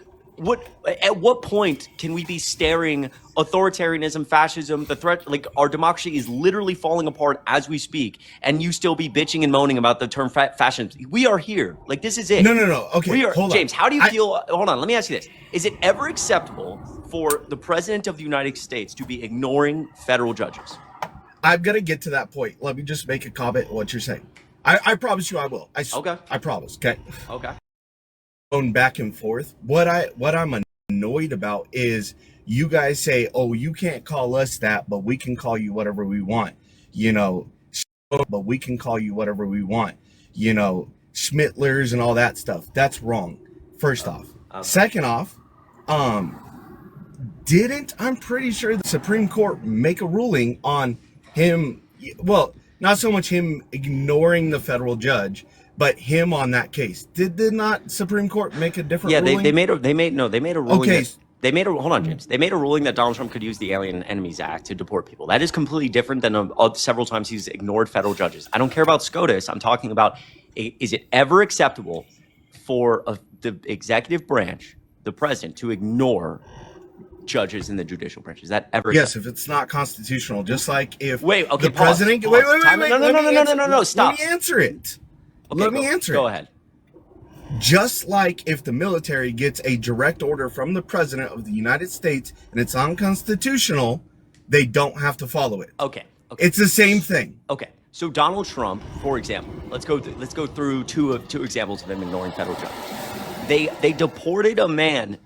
at what point can we be staring authoritarianism, fascism, the threat, like our democracy is literally falling apart as we speak, and you still be bitching and moaning about the term fascism? We are here. Like, this is it. No. Okay, we are, hold on. James, how do you feel? Hold on, let me ask you this. Is it ever acceptable for the President of the United States to be ignoring federal judges? I'm going to get to that point. Let me just make a comment on what you're saying. I promise you I will. Okay. I promise, okay? Okay. Going back and forth. What I'm annoyed about is you guys say, oh, you can't call us that, but we can call you whatever we want. You know, but we can call you whatever we want. You know, Schmittlers and all that stuff. That's wrong, first off. Okay. Second off, I'm pretty sure the Supreme Court make a ruling on him, well, not so much him ignoring the federal judge, but him on that case. Did not Supreme Court make a different ruling? Yeah, they made a ruling. Okay. Hold on, James. They made a ruling that Donald Trump could use the Alien Enemies Act to deport people. That is completely different than several times he's ignored federal judges. I don't care about SCOTUS. I'm talking about, is it ever acceptable for the executive branch, the president, to ignore judges in the judicial branch? Is that ever? Yes, if it's not constitutional, just like if the president. Pause. Wait. No. Stop. Let me answer it. Okay, Let me answer it. Go ahead. Just like if the military gets a direct order from the president of the United States and it's unconstitutional, they don't have to follow it. Okay. It's the same thing. Okay. So Donald Trump, for example, let's go through two examples of him ignoring federal judges. They deported a man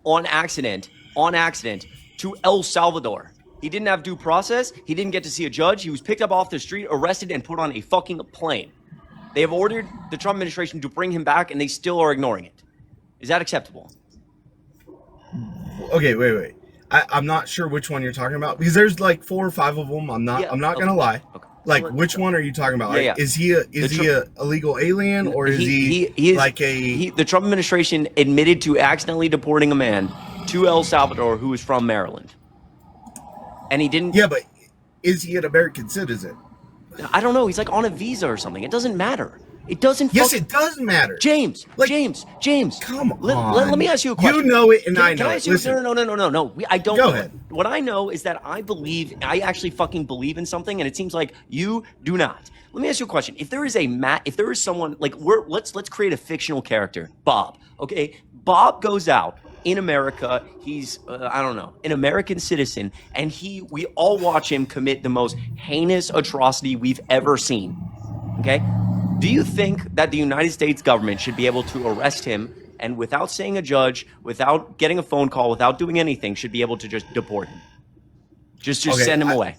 on accident to El Salvador. He didn't have due process. He didn't get to see a judge. He was picked up off the street, arrested, and put on a fucking plane. They have ordered the Trump administration to bring him back, and they still are ignoring it. Is that acceptable? Okay, wait. I'm not sure which one you're talking about because there's like 4 or 5 of them. I'm not gonna lie. Okay. Like, which one are you talking about? Yeah. Is he a illegal alien, or is he the Trump administration admitted to accidentally deporting a man to El Salvador who was from Maryland, and he didn't. Yeah, but is he an American citizen? I don't know. He's like on a visa or something. It doesn't matter. It doesn't. Yes, it does matter. James. Come on. Let me ask you a question. You know it, and I know it. Listen. No. I don't. Go know ahead. It. What I know is that I actually fucking believe in something, and it seems like you do not. Let me ask you a question. If there is someone like let's create a fictional character, Bob. Okay, Bob goes out in America. He's an American citizen, and we all watch him commit the most heinous atrocity we've ever seen. Okay. Do you think that the United States government should be able to arrest him and without seeing a judge, without getting a phone call, without doing anything, should be able to just deport him? Just send him away.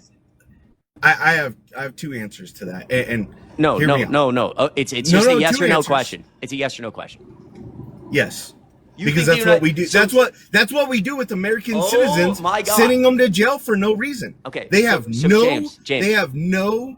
I have 2 answers to that. And no. It's just a yes or no question. It's a yes or no question. Yes. Because that's what we do. That's what we do with American citizens, sending them to jail for no reason. Okay. They have James. They have no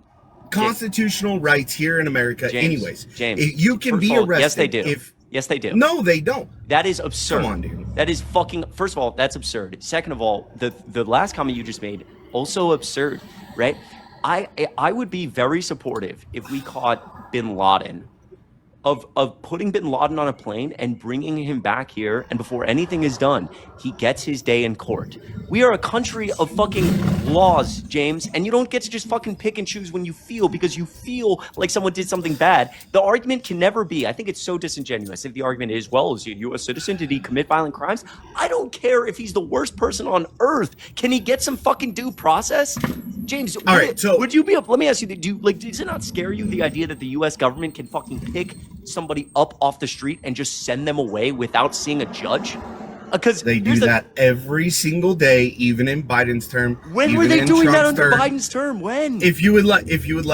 constitutional rights here in America. Anyways, James, you can be arrested. Yes, they do. Yes, they do. No, they don't. That is absurd. Come on, dude. That is fucking. First of all, that's absurd. Second of all, the last comment you just made, also absurd, right? I would be very supportive if we caught Bin Laden, of putting Bin Laden on a plane and bringing him back here, and before anything is done, he gets his day in court. We are a country of fucking laws, James, and you don't get to just fucking pick and choose when you feel, because you feel like someone did something bad. The argument can never be, I think it's so disingenuous if the argument is, well, is he a U.S. citizen? Did he commit violent crimes? I don't care if he's the worst person on earth. Can he get some fucking due process? James, would you be up? Let me ask you, does it not scare you, the idea that the U.S. government can fucking pick somebody up off the street and just send them away without seeing a judge? Because they do that every single day, even in Biden's term. When were they doing that under Biden's term? When? If you would let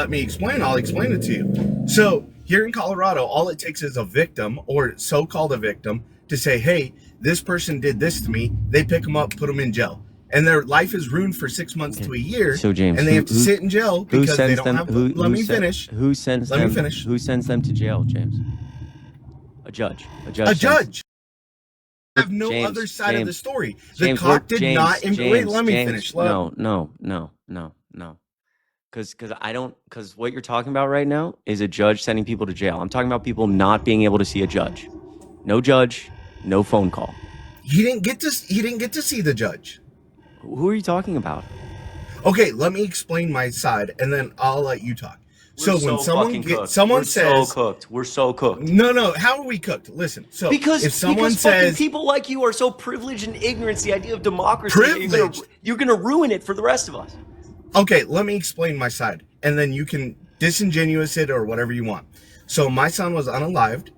me explain, I'll explain it to you. So here in Colorado, all it takes is a victim, or so-called a victim, to say, hey, this person did this to me. They pick them up, put them in jail, and their life is ruined for 6 months to a year. So James, and they have to sit in jail because they don't have. Let me finish. Who sends them? Let me finish. Who sends them to jail, James? A judge. A judge. have no James, other side of the story. The James, cop did James, not. Wait, let me James, finish. No. Because what you're talking about right now is a judge sending people to jail. I'm talking about people not being able to see a judge. No judge, no phone call. He didn't get to see the judge. Who are you talking about? Okay, let me explain my side, and then I'll let you talk. We're So when someone says, we're so cooked. No, how are we cooked? Listen, so Because if someone fucking says people like you are so privileged and ignorant to the idea of democracy, Privileged? you're gonna ruin it for the rest of us. okay, let me explain my side, and then you can disingenuous it or whatever you want. So my son was unalived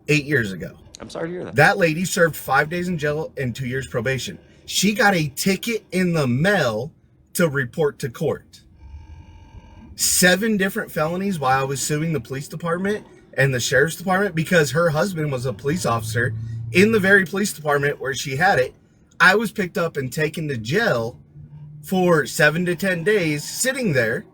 8 years ago. I'm sorry to hear that. That lady served 5 days in jail and 2 years probation. She got a ticket in the mail to report to court. 7 different felonies while I was suing the police department and the sheriff's department because her husband was a police officer in the very police department where she had it. I was picked up and taken to jail for 7 to 10 days, sitting there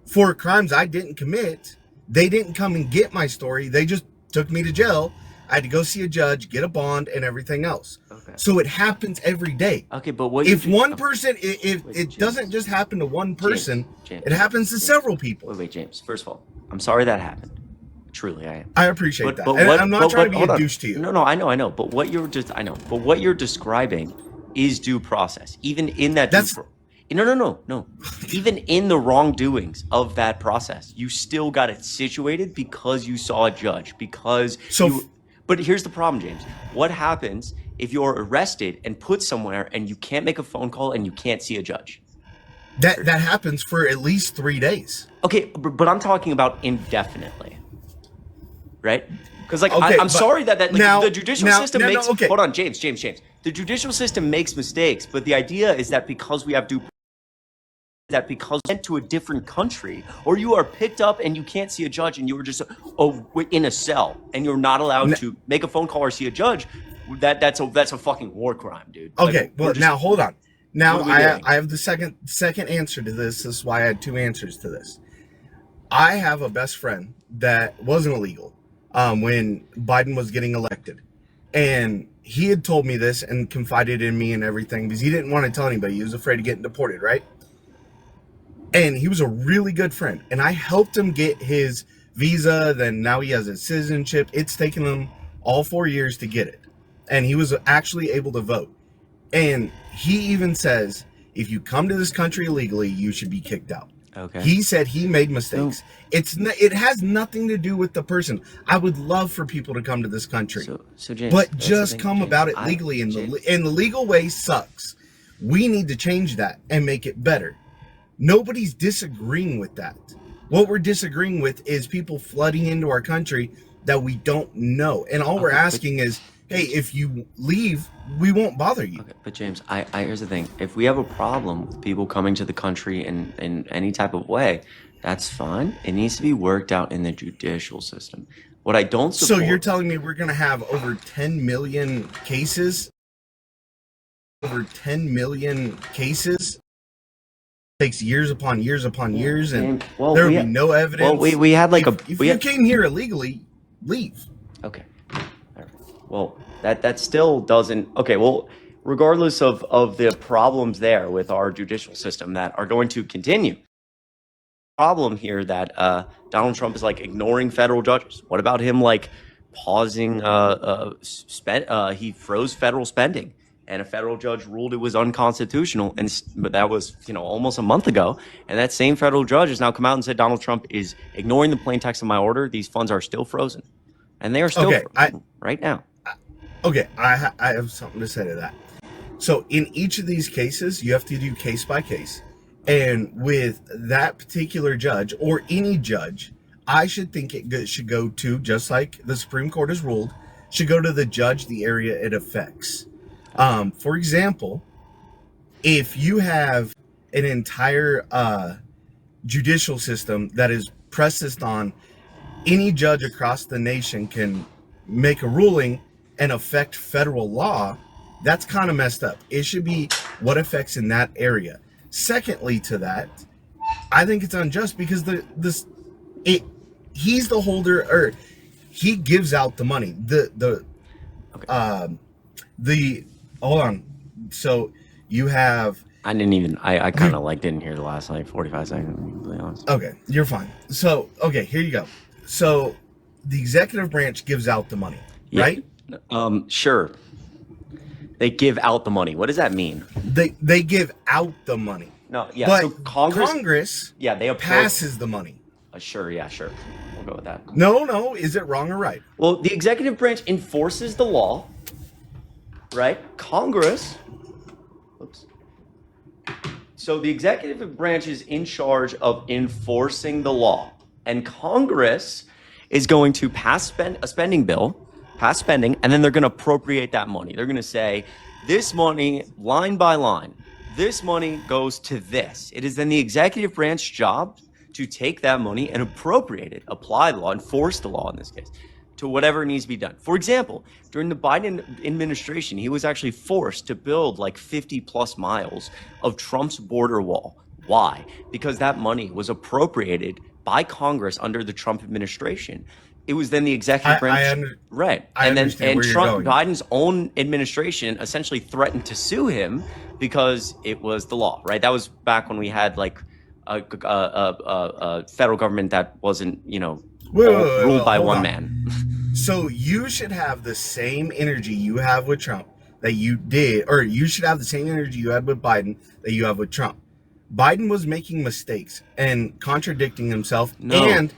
for crimes I didn't commit. They didn't come and get my story. They just took me to jail. I had to go see a judge, get a bond, and everything else. Okay. So it happens every day. Okay, but what If you one person, if Wait, it James. doesn't just happen to one person, James, it happens to James. several people. Wait, James. First of all, I'm sorry that happened. Truly, I am. I appreciate that. But And what, I'm not but, trying but, to be hold a on. douche to you. No, I know. But what you're describing is due process. Even in that No. Even in the wrongdoings of that process, you still got it situated because you saw a judge. But here's the problem, James. What happens if you're arrested and put somewhere and you can't make a phone call and you can't see a judge? That happens for at least 3 days. Okay, but I'm talking about indefinitely, right? Because Okay, I'm sorry that the judicial system makes. okay. Hold on, James. The judicial system makes mistakes, but the idea is that because we have went to a different country, or you are picked up and you can't see a judge, and you were just in a cell, and you're not allowed to make a phone call or see a judge. That's a fucking war crime, dude. Okay, now hold on. Now What are we doing? I have the second answer to this. This is why I had 2 answers to this. I have a best friend that wasn't illegal when Biden was getting elected, and he had told me this and confided in me and everything because he didn't want to tell anybody. He was afraid of getting deported, right? And he was a really good friend, and I helped him get his visa. Then now he has his citizenship. It's taken him all 4 years to get it, and he was actually able to vote. And he even says, if you come to this country illegally, you should be kicked out. Okay. He said he made mistakes. It has nothing to do with the person. I would love for people to come to this country, So James, but that's the just thing, come James. about it legally. And the legal way sucks. We need to change that and make it better. Nobody's disagreeing with that. What we're disagreeing with is people flooding into our country that we don't know. And all we're asking is, hey, if you leave, we won't bother you. Okay, but James, here's the thing. If we have a problem with people coming to the country in any type of way, that's fine. It needs to be worked out in the judicial system. What I don't support... So you're telling me we're going to have over 10 million cases? Over 10 million cases? Takes years upon years upon years, and there will be no evidence. Well, we had like if you came here illegally, leave. Okay. All right. Well, that still doesn't. Okay. Well, regardless of the problems there with our judicial system that are going to continue, problem here that Donald Trump is like ignoring federal judges. What about him like pausing? He froze federal spending. And a federal judge ruled it was unconstitutional, but that was almost a month ago. And that same federal judge has now come out and said Donald Trump is ignoring the plain text of my order. These funds are still frozen, and they are still frozen right now. Okay, I have something to say to that. So in each of these cases, you have to do case by case, and with that particular judge or any judge, I should think it should go to, just like the Supreme Court has ruled, should go to the judge the area it affects. For example, if you have an entire judicial system that is pressed on any judge across the nation can make a ruling and affect federal law, that's kind of messed up. It should be what affects in that area. Secondly to that, I think it's unjust because he's the holder, or he gives out the money. Hold on. So you have I didn't even. I kind of like didn't hear the last like 45 seconds. To be honest. okay. You're fine. So okay, here you go. So the executive branch gives out the money, Yeah. right? Sure. They give out the money. What does that mean? They give out the money. No. Yeah. But So Congress. Yeah. They passes the money. Sure. Yeah. Sure. We'll go with that. No. Is it wrong or right? Well, the executive branch enforces the law, right? Congress. Oops. So the executive branch is in charge of enforcing the law, and Congress is going to pass a spending bill, pass spending, and then they're going to appropriate that money. They're going to say, this money, line by line, this money goes to this. It is then the executive branch job to take that money and appropriate it, apply the law, enforce the law in this case, to whatever needs to be done. For example, during the Biden administration, he was actually forced to build like 50 plus miles of Trump's border wall. Why? Because that money was appropriated by Congress under the Trump administration. It was then the executive branch, right? And then Trump, Biden's own administration essentially threatened to sue him because it was the law, right? That was back when we had like a federal government that wasn't, ruled by one man. So you should have the same energy you have with Trump that you did, or you should have the same energy you had with Biden that you have with Trump. Biden was making mistakes and contradicting himself. Wait.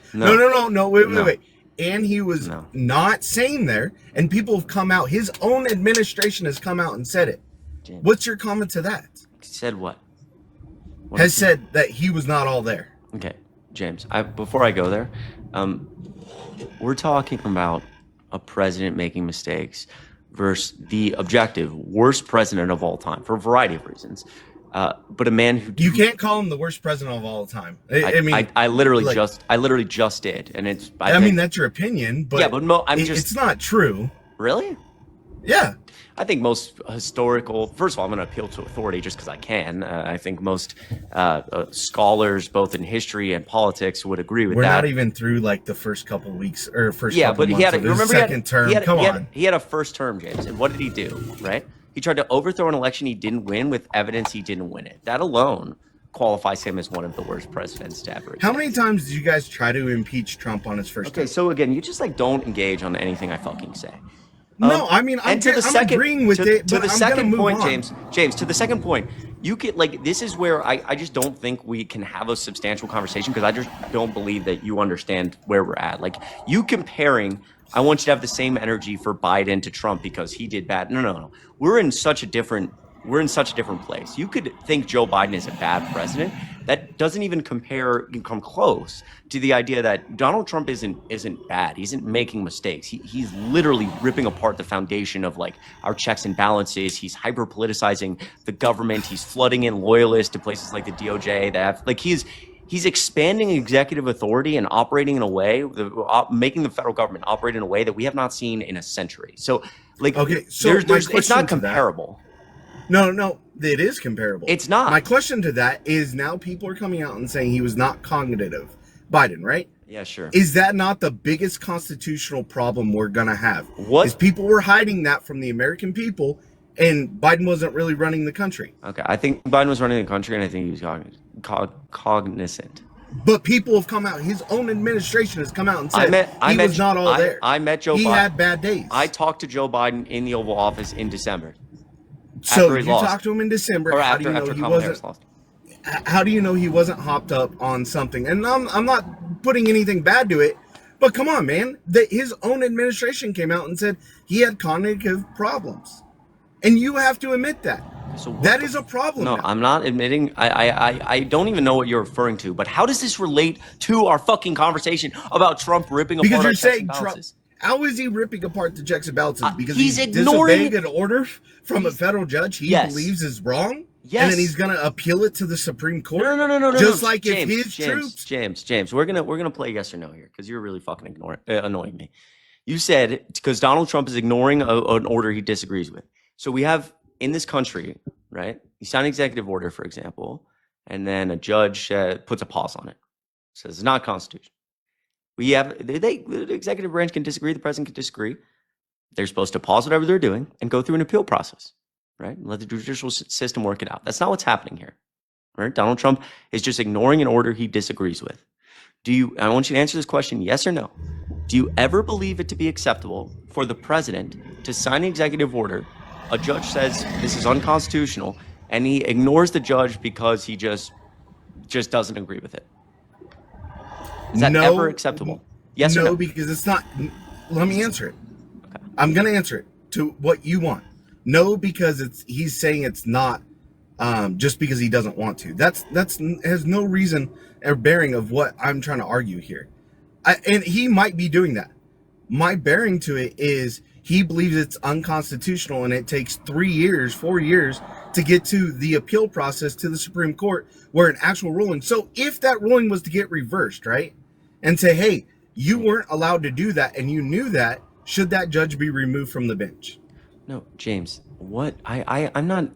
And he was not saying there, and people have come out. His own administration has come out and said it. James. What's your comment to that? Said what? Has said that he was not all there. Okay, James, before I go there, we're talking about a president making mistakes versus the objective worst president of all time for a variety of reasons. But a man who you can't call him the worst president of all time. I literally just did, and it's. I mean that's your opinion, but yeah, but it's not true. Really? Yeah. I think most historical. First of all, I'm going to appeal to authority just because I can. I think most scholars, both in history and politics, would agree with that. We're not even through like the first couple weeks or first. Yeah, couple but he had. Remember, second term. Come on. He had a first term, James, and what did he do? Right? He tried to overthrow an election he didn't win with evidence he didn't win it. That alone qualifies him as one of the worst presidents to ever exist. How many times did you guys try to impeach Trump on his first term? Okay, so again, you just like don't engage on anything I fucking say. No, I mean, I'm agreeing with it. To the second point, on. James, to the second point, you get like, this is where I just don't think we can have a substantial conversation because I just don't believe that you understand where we're at. Like, you comparing, I want you to have the same energy for Biden to Trump because he did bad. No. We're in such a different place. You could think Joe Biden is a bad president. That doesn't even come close to the idea that Donald Trump isn't bad. He isn't making mistakes. He's literally ripping apart the foundation of like our checks and balances. He's hyper politicizing the government. He's flooding in loyalists to places like the DOJ. He's expanding executive authority and operating in a way, making the federal government operate in a way that we have not seen in a century. So like, okay, so it's not comparable. No, it is comparable. It's not. My question to that is now people are coming out and saying he was not cognitive. Biden, right? Yeah, sure. Is that not the biggest constitutional problem we're going to have? What? Is people were hiding that from the American people and Biden wasn't really running the country. Okay, I think Biden was running the country and I think he was cognizant. But people have come out. His own administration has come out and said he was not all there. I met Joe Biden. He had bad days. I talked to Joe Biden in the Oval Office in December. So you talked to him in December. How do you know he wasn't? How do you know he wasn't hopped up on something? And I'm not putting anything bad to it, but come on, man. His own administration came out and said he had cognitive problems, and you have to admit that. So that is a problem. No, now. I'm not admitting. I don't even know what you're referring to. But how does this relate to our fucking conversation about Trump ripping apart? Because you're saying Trump. How is he ripping apart the checks and balances? Because he's ignoring disobeying an order from a federal judge he believes is wrong? Yes. And then he's going to appeal it to the Supreme Court? No. Just like if his troops... James, we're gonna play yes or no here because you're really fucking annoying me. You said because Donald Trump is ignoring an order he disagrees with. So we have in this country, right? You sign an executive order, for example, and then a judge puts a pause on it. Says it's not constitutional. We have the executive branch can disagree, the president can disagree. They're supposed to pause whatever they're doing and go through an appeal process, right? Let the judicial system work it out. That's not what's happening here, right? Donald Trump is just ignoring an order he disagrees with. I want you to answer this question, yes or no. Do you ever believe it to be acceptable for the president to sign an executive order? A judge says this is unconstitutional, and he ignores the judge because he just doesn't agree with it. Is that ever acceptable? Yes or no? No, because it's not. Let me answer it. Okay. I'm going to answer it to what you want. No, because he's saying it's not just because he doesn't want to. That's has no reason or bearing of what I'm trying to argue here. And he might be doing that. My bearing to it is he believes it's unconstitutional, and it takes 3 years, 4 years to get to the appeal process to the Supreme Court where an actual ruling. So if that ruling was to get reversed, right, and say, hey, you weren't allowed to do that and you knew that, should that judge be removed from the bench? No, James, what I'm not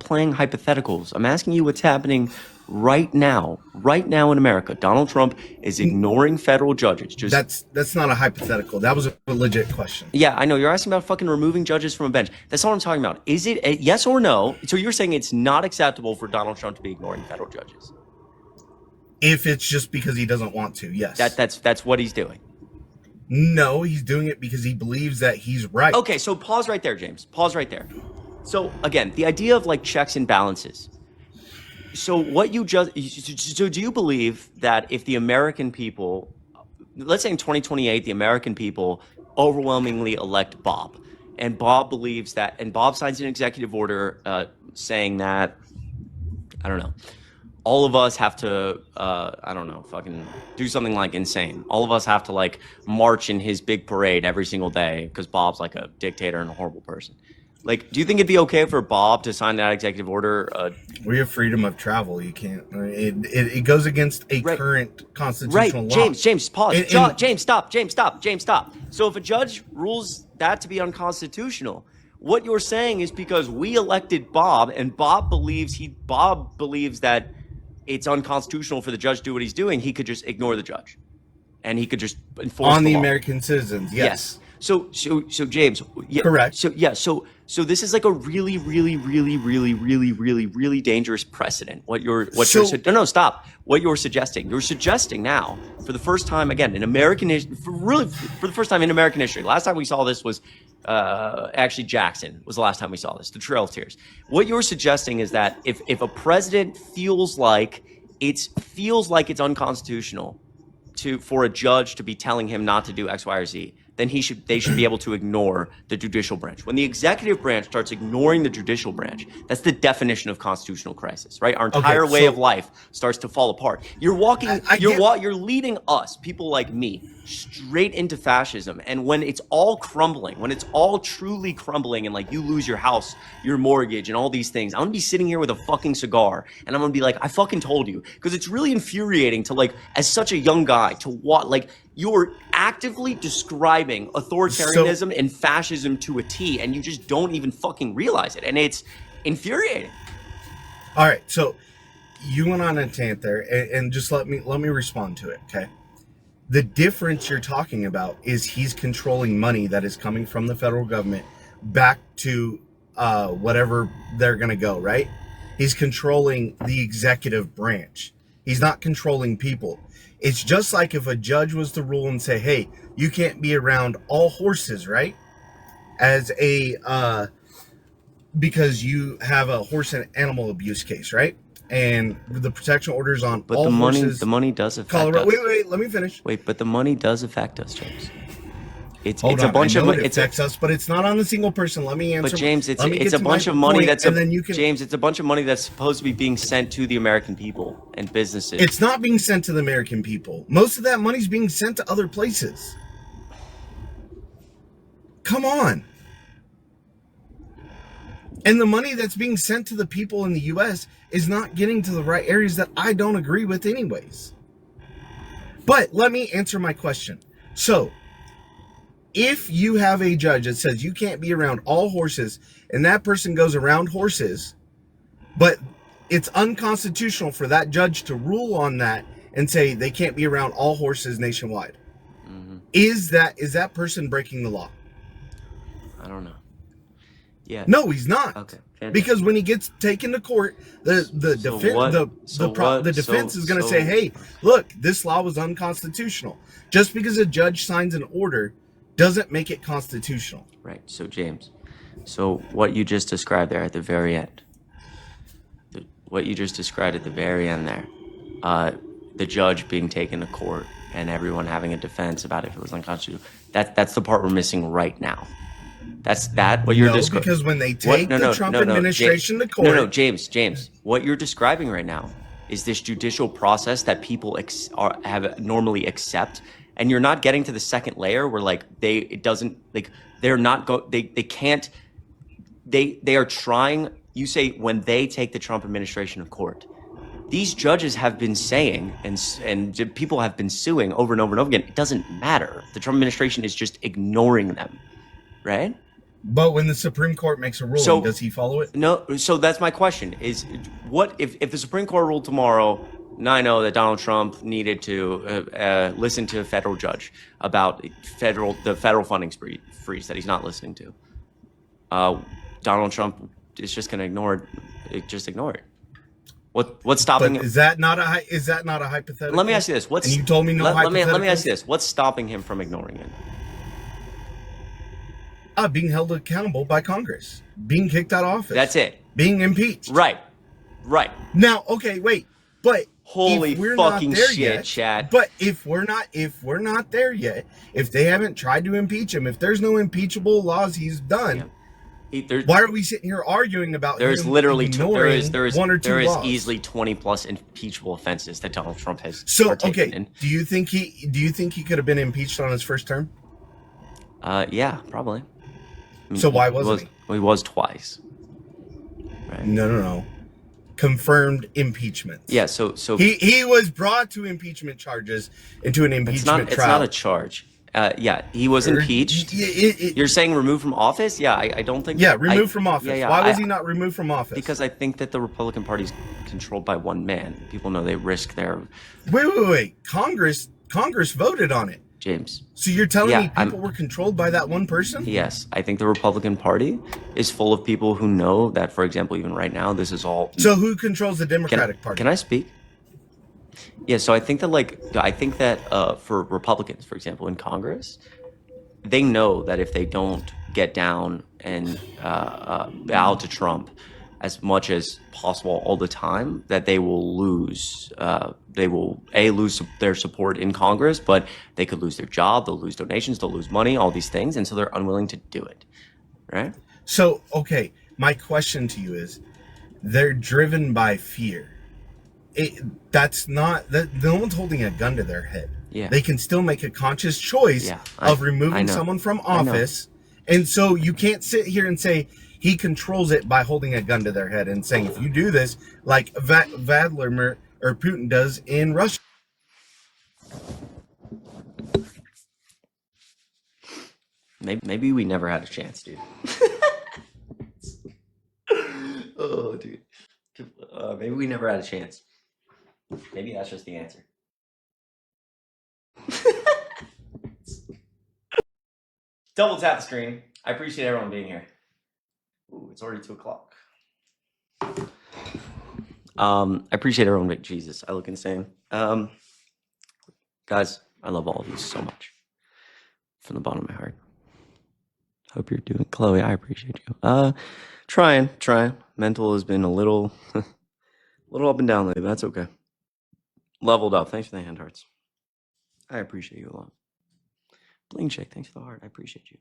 playing hypotheticals. I'm asking you what's happening right now in America. Donald Trump is ignoring federal judges. That's not a hypothetical. That was a legit question. Yeah, I know. You're asking about fucking removing judges from a bench. That's all I'm talking about. Is it a yes or no? So you're saying it's not acceptable for Donald Trump to be ignoring federal judges? If it's just because he doesn't want to, yes. That's what he's doing. No, he's doing it because he believes that he's right. Okay, so pause right there, James. Pause right there. So again, the idea of like checks and balances. So do you believe that if the American people, let's say in 2028, the American people overwhelmingly elect Bob, and Bob believes that, and Bob signs an executive order saying that, I don't know, all of us have to, fucking do something like insane. All of us have to like march in his big parade every single day because Bob's like a dictator and a horrible person. Like, do you think it'd be okay for Bob to sign that executive order? We have freedom of travel. You can't. It goes against a current constitutional law. James, pause. James, stop. So if a judge rules that to be unconstitutional, what you're saying is because we elected Bob, and Bob believes that it's unconstitutional for the judge to do what he's doing, he could just ignore the judge, and he could just enforce on the law. American citizens. Yes. So James, correct. So this is like a really, really, really, really, really, really, really dangerous precedent. What you're stop. What you're suggesting now, for the first time again in American history, for the first time in American history. Last time we saw this was actually Jackson was the last time we saw this, the Trail of Tears. What you're suggesting is that if a president feels like it's unconstitutional for a judge to be telling him not to do X, Y, or Z, then they should be able to ignore the judicial branch. When the executive branch starts ignoring the judicial branch, that's the definition of constitutional crisis, right? Our entire way of life starts to fall apart. You're leading us, people like me, straight into fascism. And when it's all crumbling, when it's all truly crumbling, and like you lose your house, your mortgage, and all these things, I'm gonna be sitting here with a fucking cigar, and I'm gonna be like, I fucking told you, because it's really infuriating to like, as such a young guy, to what like. You're actively describing authoritarianism and fascism to a T, and you just don't even fucking realize it, and it's infuriating. All right, so you went on a tangent there, and just let me respond to it, okay? The difference you're talking about is he's controlling money that is coming from the federal government back to whatever they're going to go, right? He's controlling the executive branch. He's not controlling people. It's just like if a judge was to rule and say, hey, you can't be around all horses, right? Because you have a horse and animal abuse case, right? And the protection orders on all horses. The money does affect Colorado. us. Wait, let me finish. Wait, but the money does affect us, James. It affects us, but it's not on the single person. Let me answer. But James, it's a bunch of money James, it's a bunch of money that's supposed to be being sent to the American people and businesses. It's not being sent to the American people. Most of that money's being sent to other places. Come on. And the money that's being sent to the people in the U.S. is not getting to the right areas that I don't agree with anyways. But let me answer my question. So, if you have a judge that says you can't be around all horses, and that person goes around horses, but it's unconstitutional for that judge to rule on that and say they can't be around all horses nationwide, is that person breaking the law? I don't know. Yeah. No, he's not. Okay. Fantastic. Because when he gets taken to court, the defense is going to say, "Hey, look, this law was unconstitutional." Just because a judge signs an order doesn't make it constitutional. Right. So James, so what you just described there at the very end, the judge being taken to court and everyone having a defense about if it was unconstitutional. That's the part we're missing right now. That's what you're describing. Because when they take the Trump administration to court... James. What you're describing right now is this judicial process that people normally accept, and you're not getting to the second layer where they are trying. You say when they take the Trump administration to court. These judges have been saying, and people have been suing over and over and over again, it doesn't matter. The Trump administration is just ignoring them, right? But when the Supreme Court makes a ruling, does he follow it? No. So that's my question: is what if the Supreme Court ruled tomorrow? And I know that Donald Trump needed to listen to a federal judge about the federal funding freeze that he's not listening to. Donald Trump is just going to ignore it. Just ignore it. What's stopping him? Is that not a hypothetical? Let me ask you this. And you told me no hypothetical? Let me ask you this. What's stopping him from ignoring it? Being held accountable by Congress. Being kicked out of office. That's it. Being impeached. Right. Now, okay, wait. But holy fucking shit, Chad. But if we're not there yet, if they haven't tried to impeach him, if there's no impeachable laws he's done, why are we sitting here arguing about there's literally one or two laws? Easily 20 plus impeachable offenses that Donald Trump has partaken in. Do you think he could have been impeached on his first term? Yeah, probably. So why wasn't he? He was twice. Right. No. Confirmed impeachment. Yeah, so he was brought to impeachment charges into an impeachment trial. It's not a charge. Yeah, he was impeached. You're saying removed from office? Yeah, I don't think. Yeah, removed from office. Yeah, why was he not removed from office? Because I think that the Republican Party is controlled by one man. People know they risk their. Wait. Congress voted on it. James. So you're telling me people were controlled by that one person? Yes, I think the Republican Party is full of people who know that, for example, even right now, this is all. So who controls the Democratic Party? Can I speak? Yeah, so I think that for Republicans, for example, in Congress, they know that if they don't get down and bow to Trump as much as possible all the time, that they will lose. They will lose their support in Congress, but they could lose their job. They'll lose donations. They'll lose money. All these things, and so they're unwilling to do it. Right. So okay, my question to you is, they're driven by fear. No one's holding a gun to their head. Yeah. They can still make a conscious choice of removing someone from office. And so you can't sit here and say he controls it by holding a gun to their head and saying, if you do this, like Vladimir or Putin does in Russia. Maybe we never had a chance, dude. Oh, dude. Maybe we never had a chance. Maybe that's just the answer. Double tap the screen. I appreciate everyone being here. Ooh, it's already 2:00. I appreciate everyone being. Jesus, I look insane. Guys, I love all of you so much. From the bottom of my heart. Hope you're doing. Chloe, I appreciate you. Trying. Mental has been a little up and down lately, but that's okay. Leveled up. Thanks for the hand hearts. I appreciate you a lot. Bling check. Thanks for the heart. I appreciate you.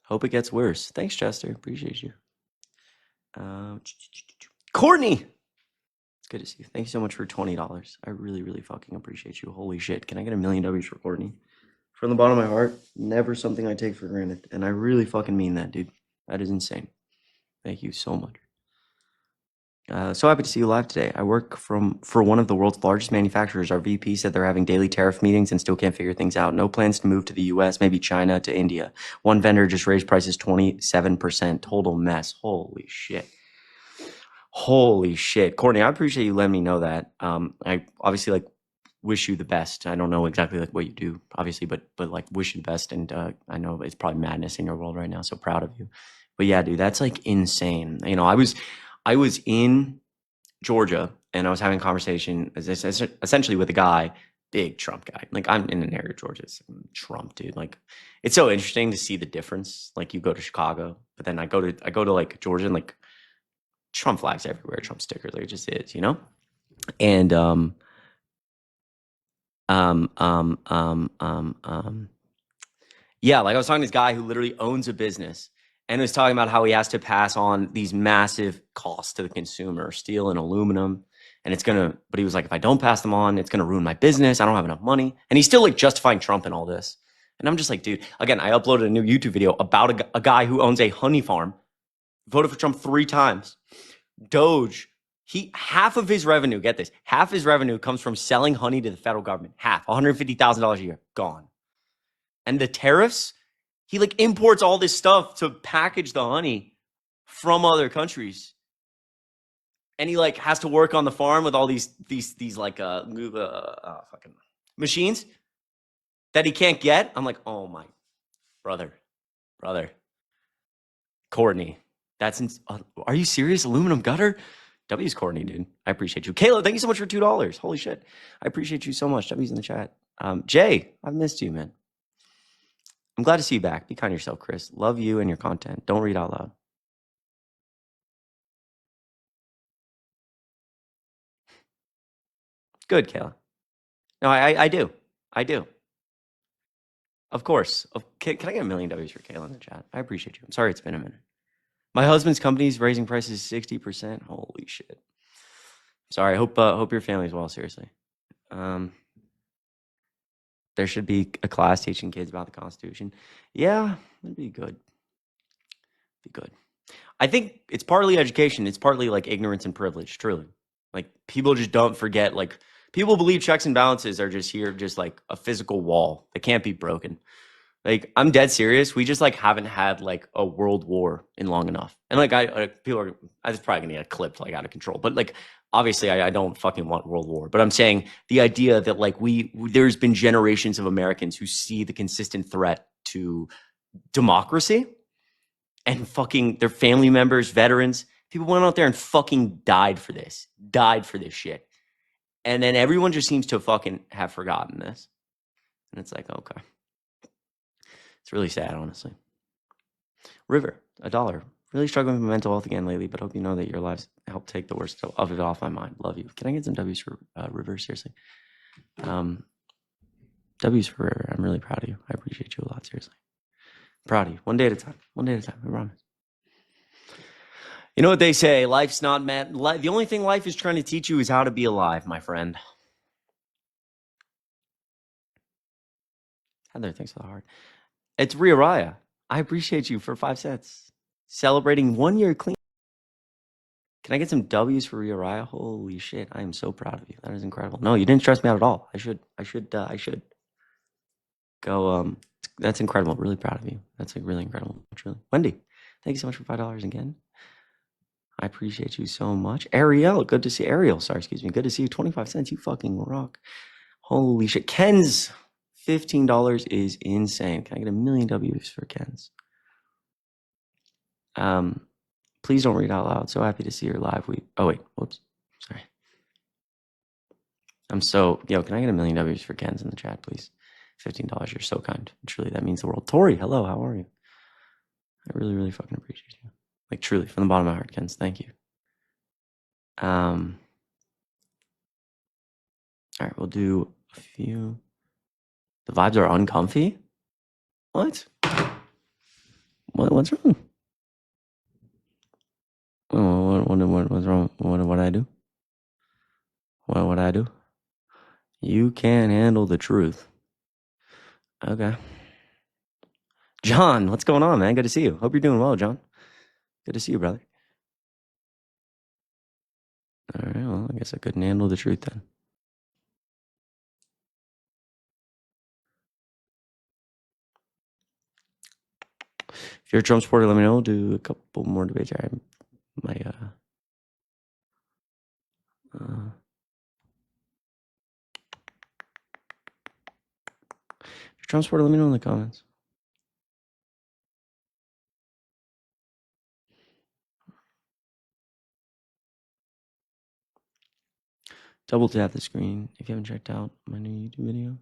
Hope it gets worse. Thanks, Chester. Appreciate you. Courtney. It's good to see you. Thank you so much for $20. I really, really fucking appreciate you. Holy shit. Can I get 1,000,000 W's for Courtney? From the bottom of my heart, never something I take for granted. And I really fucking mean that, dude. That is insane. Thank you so much. So happy to see you live today. I work for one of the world's largest manufacturers. Our VP said they're having daily tariff meetings and still can't figure things out. No plans to move to the US, maybe China to India. One vendor just raised prices 27%. Total mess. Holy shit. Courtney, I appreciate you letting me know that. I obviously wish you the best. I don't know exactly like what you do, obviously, but like wish you the best. And I know it's probably madness in your world right now. So proud of you. But yeah, dude, that's like insane. You know, I was in Georgia and I was having a conversation essentially with a guy, big Trump guy. Like I'm in an area of Georgia, it's Trump, dude. Like it's so interesting to see the difference. Like you go to Chicago, but then I go to like Georgia and like Trump flags everywhere, Trump stickers, like it just is, you know? And yeah, like I was talking to this guy who literally owns a business and was talking about how he has to pass on these massive costs to the consumer, steel and aluminum. And it's gonna, but he was like, if I don't pass them on, it's gonna ruin my business. I don't have enough money. And he's still like justifying Trump and all this. And I'm just like, dude, again, I uploaded a new YouTube video about a guy who owns a honey farm, voted for Trump 3 times. Doge, half of his revenue, get this, half his revenue comes from selling honey to the federal government. Half, $150,000 a year, gone. And the tariffs, he like imports all this stuff to package the honey from other countries. And he like has to work on the farm with all these like fucking machines that he can't get. I'm like, oh my brother, Courtney, are you serious? Aluminum gutter? W's Courtney, dude. I appreciate you. Kayla, thank you so much for $2. Holy shit. I appreciate you so much. W's in the chat. Jay, I've missed you, man. I'm glad to see you back. Be kind to yourself, Chris. Love you and your content. Don't read out loud. Good, Kayla. No, I do. I do. Of course. Can I get $1 million for Kayla in the chat? I appreciate you. I'm sorry it's been a minute. My husband's company's raising prices 60%. Holy shit. Sorry. I hope your family's well, seriously. There should be a class teaching kids about the Constitution. Yeah, that'd be good. Be good. I think it's partly education. It's partly like ignorance and privilege, truly. Like people just don't forget, like people believe checks and balances are just here, just like a physical wall that can't be broken. Like I'm dead serious. We just like haven't had like a world war in long enough. And like I was probably gonna get clipped like out of control. But like obviously I don't fucking want world war. But I'm saying the idea that like there's been generations of Americans who see the consistent threat to democracy and fucking their family members, veterans, people went out there and fucking died for this shit. And then everyone just seems to fucking have forgotten this. And it's like, okay. It's really sad, honestly. River, $1. Really struggling with mental health again lately, but hope you know that your lives help take the worst of it off my mind. Love you. Can I get some W's for River? Seriously. W's for River. I'm really proud of you. I appreciate you a lot, seriously. Proud of you. One day at a time. One day at a time. I promise. You know what they say? Life's not meant. The only thing life is trying to teach you is how to be alive, my friend. Heather, thanks for the heart. It's Raya. I appreciate you for 5 cents. Celebrating 1 year clean. Can I get some W's for Raya? Holy shit. I am so proud of you. That is incredible. No, you didn't stress me out at all. I should go. That's incredible. Really proud of you. That's like really incredible. Truly. Wendy, thank you so much for $5 again. I appreciate you so much. Ariel, good to see Ariel. Sorry, excuse me. Good to see you. 25 cents. You fucking rock. Holy shit. Ken's $15 is insane. Can I get $1 million W's for Ken's? Please don't read out loud. So happy to see your live. Oh wait, whoops. Sorry. Can I get $1 million W's for Ken's in the chat, please? $15. You're so kind. Truly, that means the world. Tori, hello. How are you? I really, really fucking appreciate you. Like truly, from the bottom of my heart, Ken's. Thank you. All right, we'll do a few. The vibes are uncomfy. What? What's wrong? What's wrong? What I do? What I do? You can't handle the truth. Okay. John, what's going on, man? Good to see you. Hope you're doing well, John. Good to see you, brother. All right, well, I guess I couldn't handle the truth then. If you're a Trump supporter, let me know. We'll do a couple more debates. Trump supporter, let me know in the comments. Double tap the screen if you haven't checked out my new YouTube video.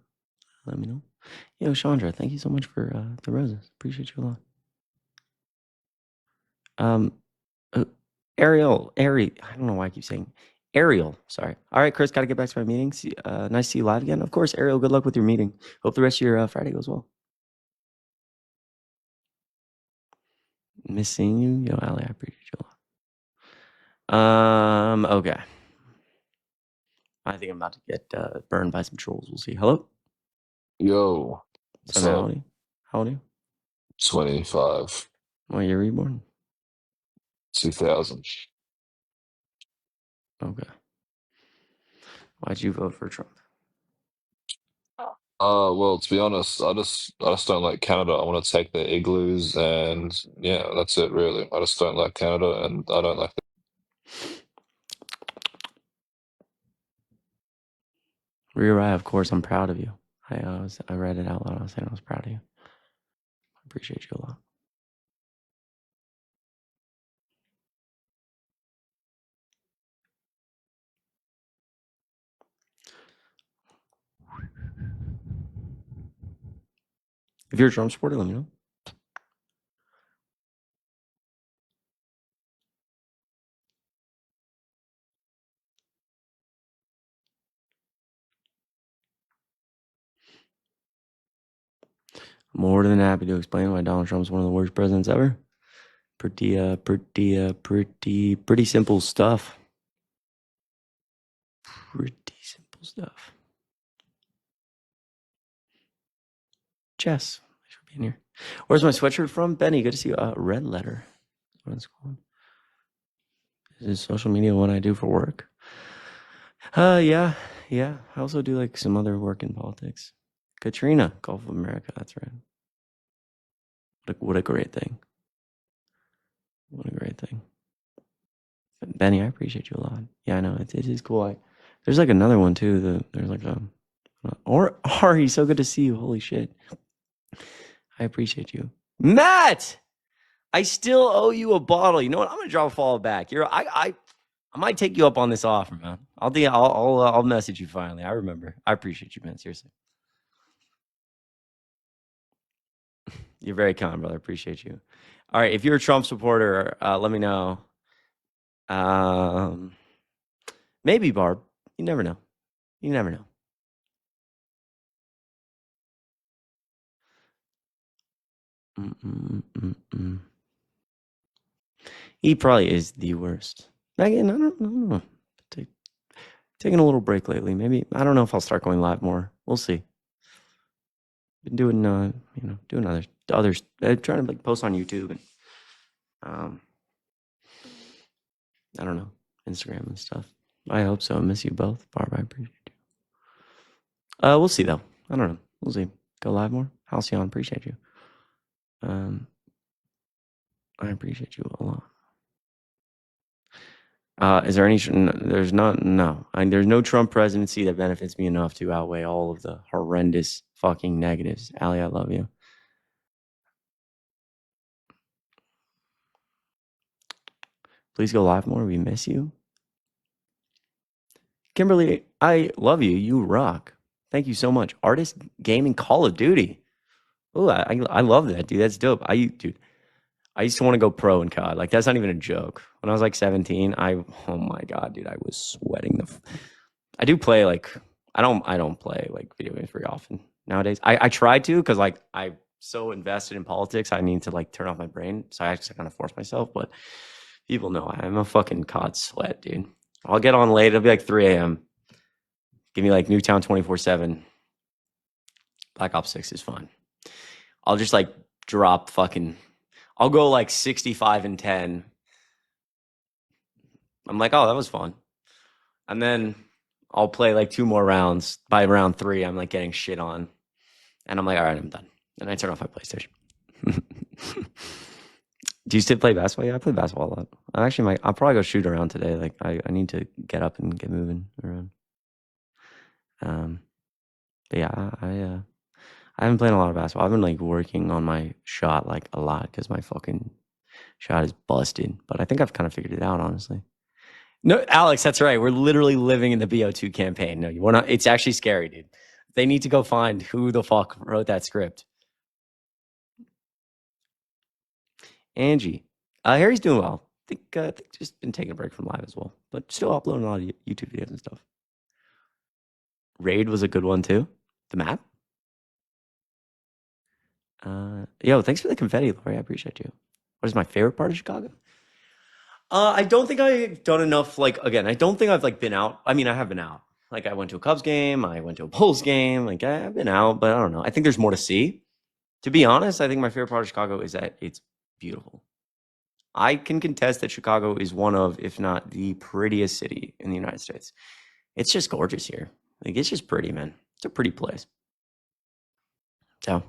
Let me know. Yo, Chandra, thank you so much for the roses. Appreciate you a lot. Ariel, I don't know why I keep saying Ariel. Sorry. All right, Chris, got to get back to my meeting. Nice to see you live again. Of course, Ariel, good luck with your meeting. Hope the rest of your Friday goes well. Miss seeing you. Yo, Ali, I appreciate you a lot. Okay. I think I'm about to get burned by some trolls. We'll see. Hello? Yo, what's How up? old are you? How old are you? 25, What year were you born? 2000. Okay. Why'd you vote for Trump? Well, to be honest, I just don't like Canada. I want to take their igloos, and yeah, that's it really. I just don't like Canada, and I don't like Rewrite, of course, I'm proud of you. I read it out loud. I was saying I was proud of you. I appreciate you a lot. If you're a Trump supporter, let me know. More than happy to explain why Donald Trump's one of the worst presidents ever. Pretty simple stuff. Pretty simple stuff. Jess, thanks for being here. Where's my sweatshirt from? Benny, good to see you. Red Letter. That's what it's called. Is this social media what I do for work? Yeah. I also do like some other work in politics. Katrina, Gulf of America. That's right. What a great thing. What a great thing. Benny, I appreciate you a lot. Yeah, I know it is cool. There's like another one too. There's like or Ari, so good to see you. Holy shit. I appreciate you. Matt, I still owe you a bottle. You know what? I'm gonna drop a follow back. I might take you up on this offer, man. I'll message you finally. I remember. I appreciate you, man. Seriously. You're very kind, brother. Appreciate you. All right, if you're a Trump supporter, let me know. Maybe Barb. You never know. You never know. He probably is the worst. Again, I don't know. Taking a little break lately. Maybe I don't know if I'll start going live more. We'll see. Been doing doing others trying to like post on YouTube and I don't know, Instagram and stuff. I hope so. I miss you both. Barb, I appreciate you. We'll see though. I don't know. We'll see. Go live more. Halcyon, appreciate you. I appreciate you a lot. Is there any? There's not. No. There's no Trump presidency that benefits me enough to outweigh all of the horrendous fucking negatives. Ali, I love you. Please go live more. We miss you. Kimberly, I love you. You rock. Thank you so much. Artist Gaming Call of Duty. Oh, I love that, dude. That's dope. I used to want to go pro in COD. Like, that's not even a joke. When I was like 17, oh my God, dude, I was sweating I do play like, I don't play like video games very often nowadays. I try to, because like I'm so invested in politics, I need to like turn off my brain. So I actually kind of force myself, but people know I'm a fucking COD sweat, dude. I'll get on late. It'll be like 3 a.m. Give me like Newtown 24/7. Black Ops 6 is fun. I'll just like drop fucking, I'll go like 65 and 10. I'm like, oh, that was fun. And then I'll play like 2 more rounds. By round 3, I'm like getting shit on. And I'm like, all right, I'm done. And I turn off my PlayStation. Do you still play basketball? Yeah, I play basketball a lot. I'll probably go shoot around today. Like I need to get up and get moving around. But yeah, I haven't played a lot of basketball. I've been like working on my shot like a lot because my fucking shot is busted. But I think I've kind of figured it out, honestly. No, Alex, that's right. We're literally living in the BO2 campaign. No, you want to? It's actually scary, dude. They need to go find who the fuck wrote that script. Angie, Harry's doing well. I think just been taking a break from live as well, but still uploading a lot of YouTube videos and stuff. Raid was a good one too. The map. Yo, thanks for the confetti, Lori. I appreciate you. What is my favorite part of Chicago? I don't think I've done enough. Like, again, I don't think I've like been out. I mean, I have been out. Like, I went to a Cubs game. I went to a Bulls game. Like, I've been out, but I don't know. I think there's more to see. To be honest, I think my favorite part of Chicago is that it's beautiful. I can contest that Chicago is one of, if not the prettiest city in the United States. It's just gorgeous here. Like, it's just pretty, man. It's a pretty place. So,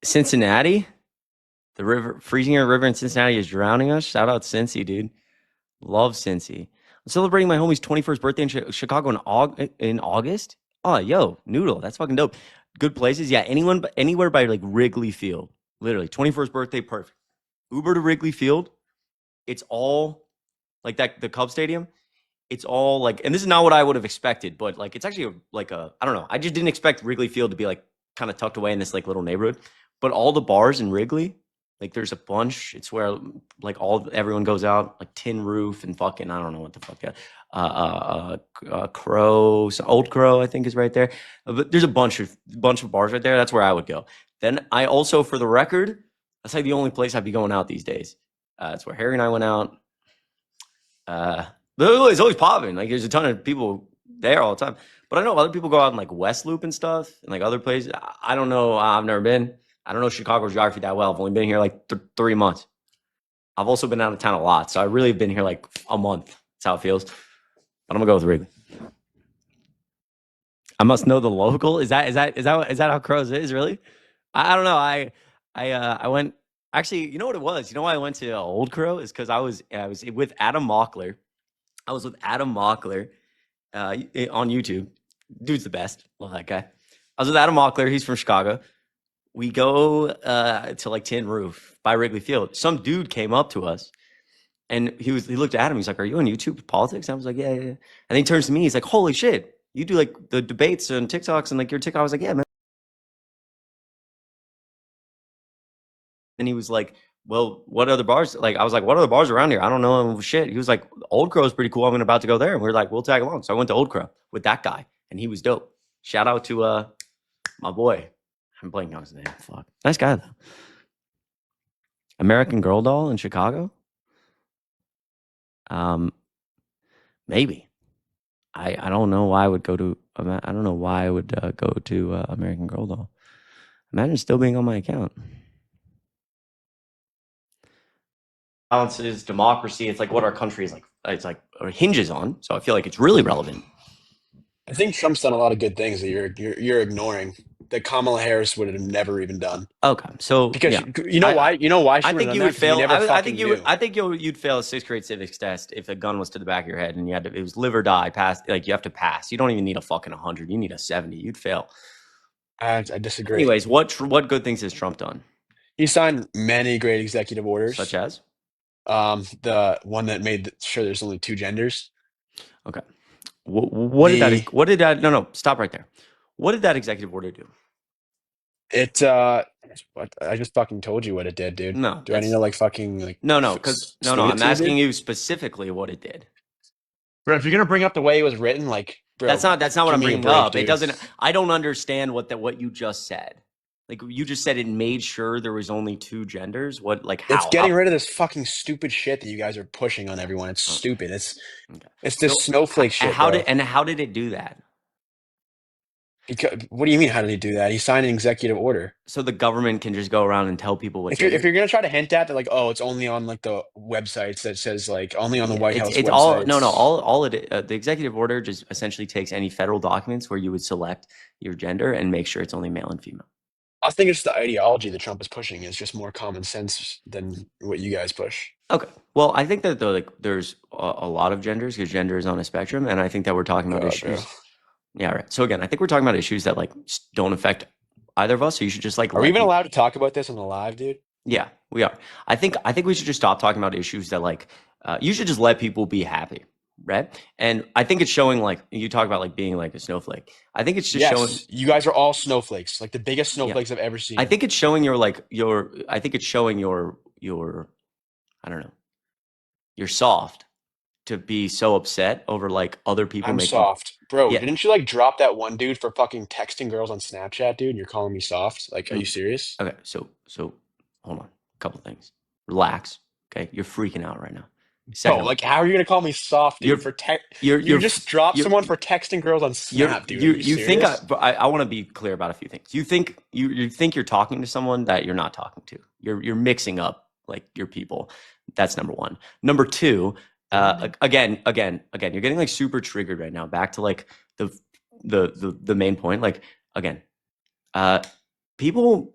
Cincinnati, the river, freezing air river in Cincinnati is drowning us. Shout out Cincy, dude. Love Cincy. I'm celebrating my homie's 21st birthday in Chicago in August. Oh, yo, Noodle, that's fucking dope. Good places, yeah. Anywhere by like Wrigley Field, literally 21st birthday, perfect. Uber to Wrigley Field. It's all like that. The Cub Stadium. It's all like, and this is not what I would have expected, but like it's actually I don't know. I just didn't expect Wrigley Field to be like kind of tucked away in this like little neighborhood. But all the bars in Wrigley, like there's a bunch. It's where like everyone goes out, like Tin Roof and fucking I don't know what the fuck. Crow, so Old Crow, I think is right there. But there's a bunch of bars right there. That's where I would go. Then I also, for the record, that's like the only place I'd be going out these days. That's where Harry and I went out. It's always popping. Like there's a ton of people there all the time. But I know other people go out in like West Loop and stuff and like other places. I don't know. I've never been. I don't know Chicago's geography that well. I've only been here like 3 months. I've also been out of town a lot. So I really have been here like a month. That's how it feels. But I'm gonna go with Wrigley. I must know the local. Is that how Crows is, really? I don't know. I went actually, you know what it was? You know why I went to Old Crow is because I was with Adam Mockler. I was with Adam Mockler on YouTube. Dude's the best. Love that guy. I was with Adam Mockler. He's from Chicago. We go to like Tin Roof by Wrigley Field. Some dude came up to us and he looked at Adam. He's like, "Are you on YouTube politics?" And I was like, yeah. And then he turns to me. He's like, "Holy shit. You do like the debates and TikToks and like your TikTok." I was like, "Yeah, man." And he was like, "Well, what other bars?" Like, I was like, "What other bars around here? I don't know shit." He was like, "Old Crow is pretty cool. I'm about to go there." And we were like, "We'll tag along." So I went to Old Crow with that guy and he was dope. Shout out to my boy. I'm blanking on his name. Fuck. Nice guy though. American Girl doll in Chicago? Maybe. I don't know why I would go to I don't know why I would go to American Girl doll. Imagine still being on my account. Balance is democracy. It's like what our country is like. It's like hinges on. So I feel like it's really relevant. I think Trump's done a lot of good things that you're ignoring that Kamala Harris would have never even done. Okay, so Because yeah. you know why? You know why she I would think have you done would that? 'Cause we fail. never I think you fucking would. knew. I think you'd fail a 6th grade civics test if a gun was to the back of your head and it was live or die. Pass. Like you have to pass. You don't even need a fucking 100. You need a 70. You'd fail. I disagree. Anyways, what good things has Trump done? He signed many great executive orders, Such as the one that made sure there's only 2 genders. okay. What did that? No, stop right there. What did that executive order do? It I just fucking told you what it did, dude. No. Do I need to like fucking like No, because no. explain it I'm to you, asking dude? you specifically what it did. Bro, if you're gonna bring up the way it was written, like, bro, That's not what give I'm me a bringing break, up. It dude. doesn't. I don't understand what you just said. Like you just said, it made sure there was only 2 genders. What like how? It's getting rid of this fucking stupid shit that you guys are pushing on everyone. It's stupid. It's this snowflake shit. How bro. did it do that? Because, what do you mean? How did he do that? He signed an executive order. So the government can just go around and tell people what. If you're gonna try to hint at that, like, oh, it's only on like the websites that says like only on the White House it's websites. all it the executive order just essentially takes any federal documents where you would select your gender and make sure it's only male and female. I think it's the ideology that Trump is pushing is just more common sense than what you guys push. Okay. Well, I think that there's a lot of genders because gender is on a spectrum, and I think that we're talking about God, bro. issues. Yeah, right. So again, I think we're talking about issues that like don't affect either of us. So you should just like Are we let even people. allowed to talk about this on the live, dude? Yeah, we are. I think we should just stop talking about issues that like you should just let people be happy, right? And I think it's showing like you talk about like being like a snowflake. I think it's just showing. Yes, you guys are all snowflakes, like the biggest Yeah, snowflakes I've ever seen. I think it's showing your like your. I think it's showing your. I don't know. You're soft to be so upset over like other people I'm making. soft. Bro, Yeah. didn't you like drop that one dude for fucking texting girls on Snapchat, dude? And you're calling me soft? Like, are you serious? Okay. So hold on. A couple things. Relax. Okay. You're freaking out right now. Bro, Second, like, how are you gonna call me soft, you're dude? you're You you're just dropped you're someone for texting girls on Snap, dude. Are you you think serious? I want to be clear about a few things. You think you think you're talking to someone that you're not talking to. You're mixing up like your people. That's number one. Number two, again, you're getting like super triggered right now. Back to like the main point. Like again, uh,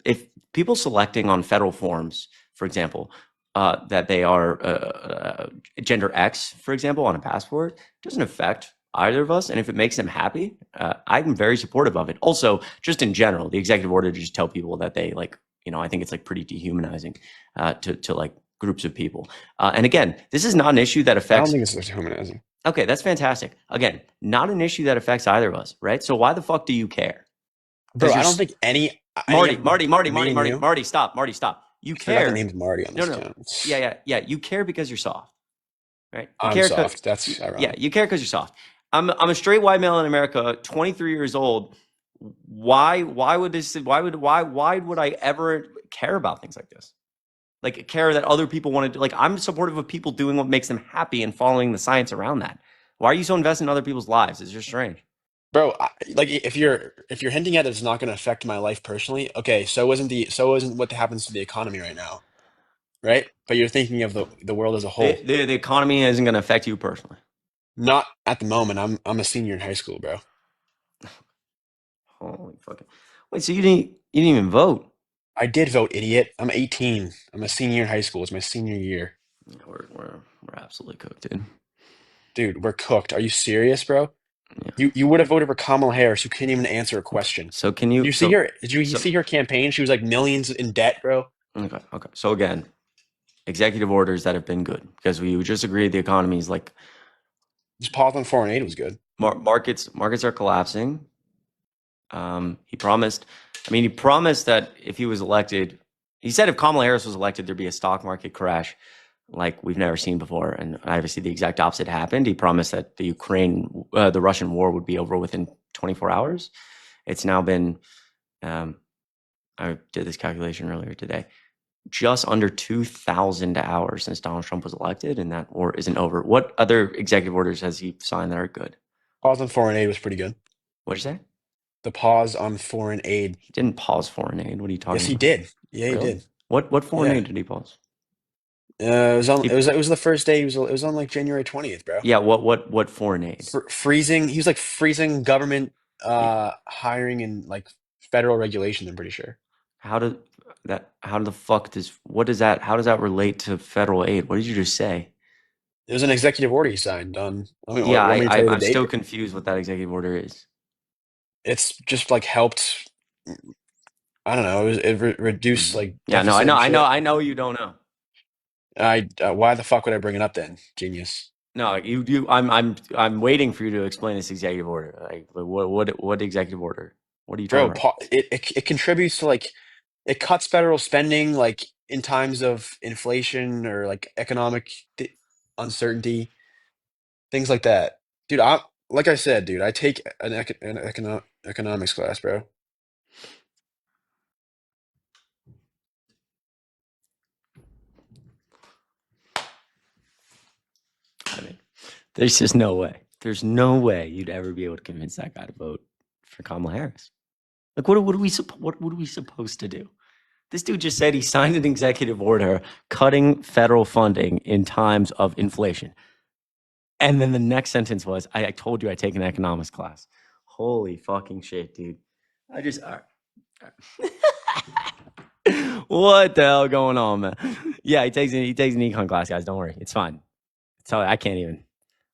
if people selecting on federal forms, for example, that they are gender X, for example, on a passport, doesn't affect either of us. And if it makes them happy, I'm very supportive of it. Also, just in general, the executive order to just tell people that they like, I think it's like pretty dehumanizing to like groups of people. And again, this is not an issue that I don't affects. think it's dehumanizing. Okay, that's fantastic. Again, not an issue that affects either of us, right? So why the fuck do you care? Bro, I You're don't think any Marty, of Marty, me and you. Marty, stop, Marty, stop. You I forgot the care. name's Marty on No, this no, account. yeah. You care because you're soft, right? You I'm care because soft. That's yeah, ironic. you care because you're soft. I'm a straight white male in America, 23 years old. Why would this? Why would I ever care about things like this? Like care that other people want to do. Like I'm supportive of people doing what makes them happy and following the science around that. Why are you so invested in other people's lives? It's just strange. Bro, like if you're hinting at it's not going to affect my life personally, okay, so isn't what happens to the economy right now, right? But you're thinking of the world as a whole. The economy isn't going to affect you personally. Not at the moment. I'm a senior in high school, bro. Holy fucking! Wait, so you didn't even vote? I did vote, idiot. I'm 18. I'm a senior in high school. It's my senior year. Yeah, we're absolutely cooked, dude. Dude, we're cooked. Are you serious, bro? Yeah. You would have voted for Kamala Harris, who couldn't even answer a question. So can Did you? you see So her? Did you so see her campaign? She was like millions in debt, bro. okay. So again, executive orders that have been good because we just agreed the economy is like Just pause on foreign aid was good. markets are collapsing. He promised. I mean, he promised that if he was elected, he said if Kamala Harris was elected, there'd be a stock market crash like we've never seen before. And obviously, the exact opposite happened. He promised that the Russian war would be over within 24 hours. It's now been. I did this calculation earlier today. Just under 2,000 hours since Donald Trump was elected, and that war isn't over. What other executive orders has he signed that are good? Pause on foreign aid was pretty good. What'd you say? The pause on foreign aid. He didn't pause foreign aid. What are you talking Yes, he about? did. Yeah, he Really? did. What foreign Yeah. aid did he pause? It was the first day. It was on like January 20th, bro. Yeah, what foreign aid? Freezing. He was like freezing government hiring and like federal regulation. I'm pretty sure. How do the fuck what does that how does that relate to federal aid? What did you just say? It was an executive order he signed on. I mean, Yeah, want me to tell you the I'm date? still confused what that executive order is. It's just like helped. I don't know. It reduced like Yeah, no, deficit and shit. I know you don't know. Why the fuck would I bring it up then, genius? No, I'm waiting for you to explain this executive order. Like what executive order? What are you talking Bro, about? it contributes to like it cuts federal spending like in times of inflation or like economic uncertainty, things like that. Dude, I like I said, dude, I take an economics class, bro. I mean, there's just no way. There's no way you'd ever be able to convince that guy to vote for Kamala Harris. Like, what are we supposed to do? This dude just said he signed an executive order cutting federal funding in times of inflation. And then the next sentence was, I told you I take an economics class. Holy fucking shit, dude. I just. What the hell going on, man? Yeah, he takes an econ class, guys. Don't worry, it's fine. So I can't even.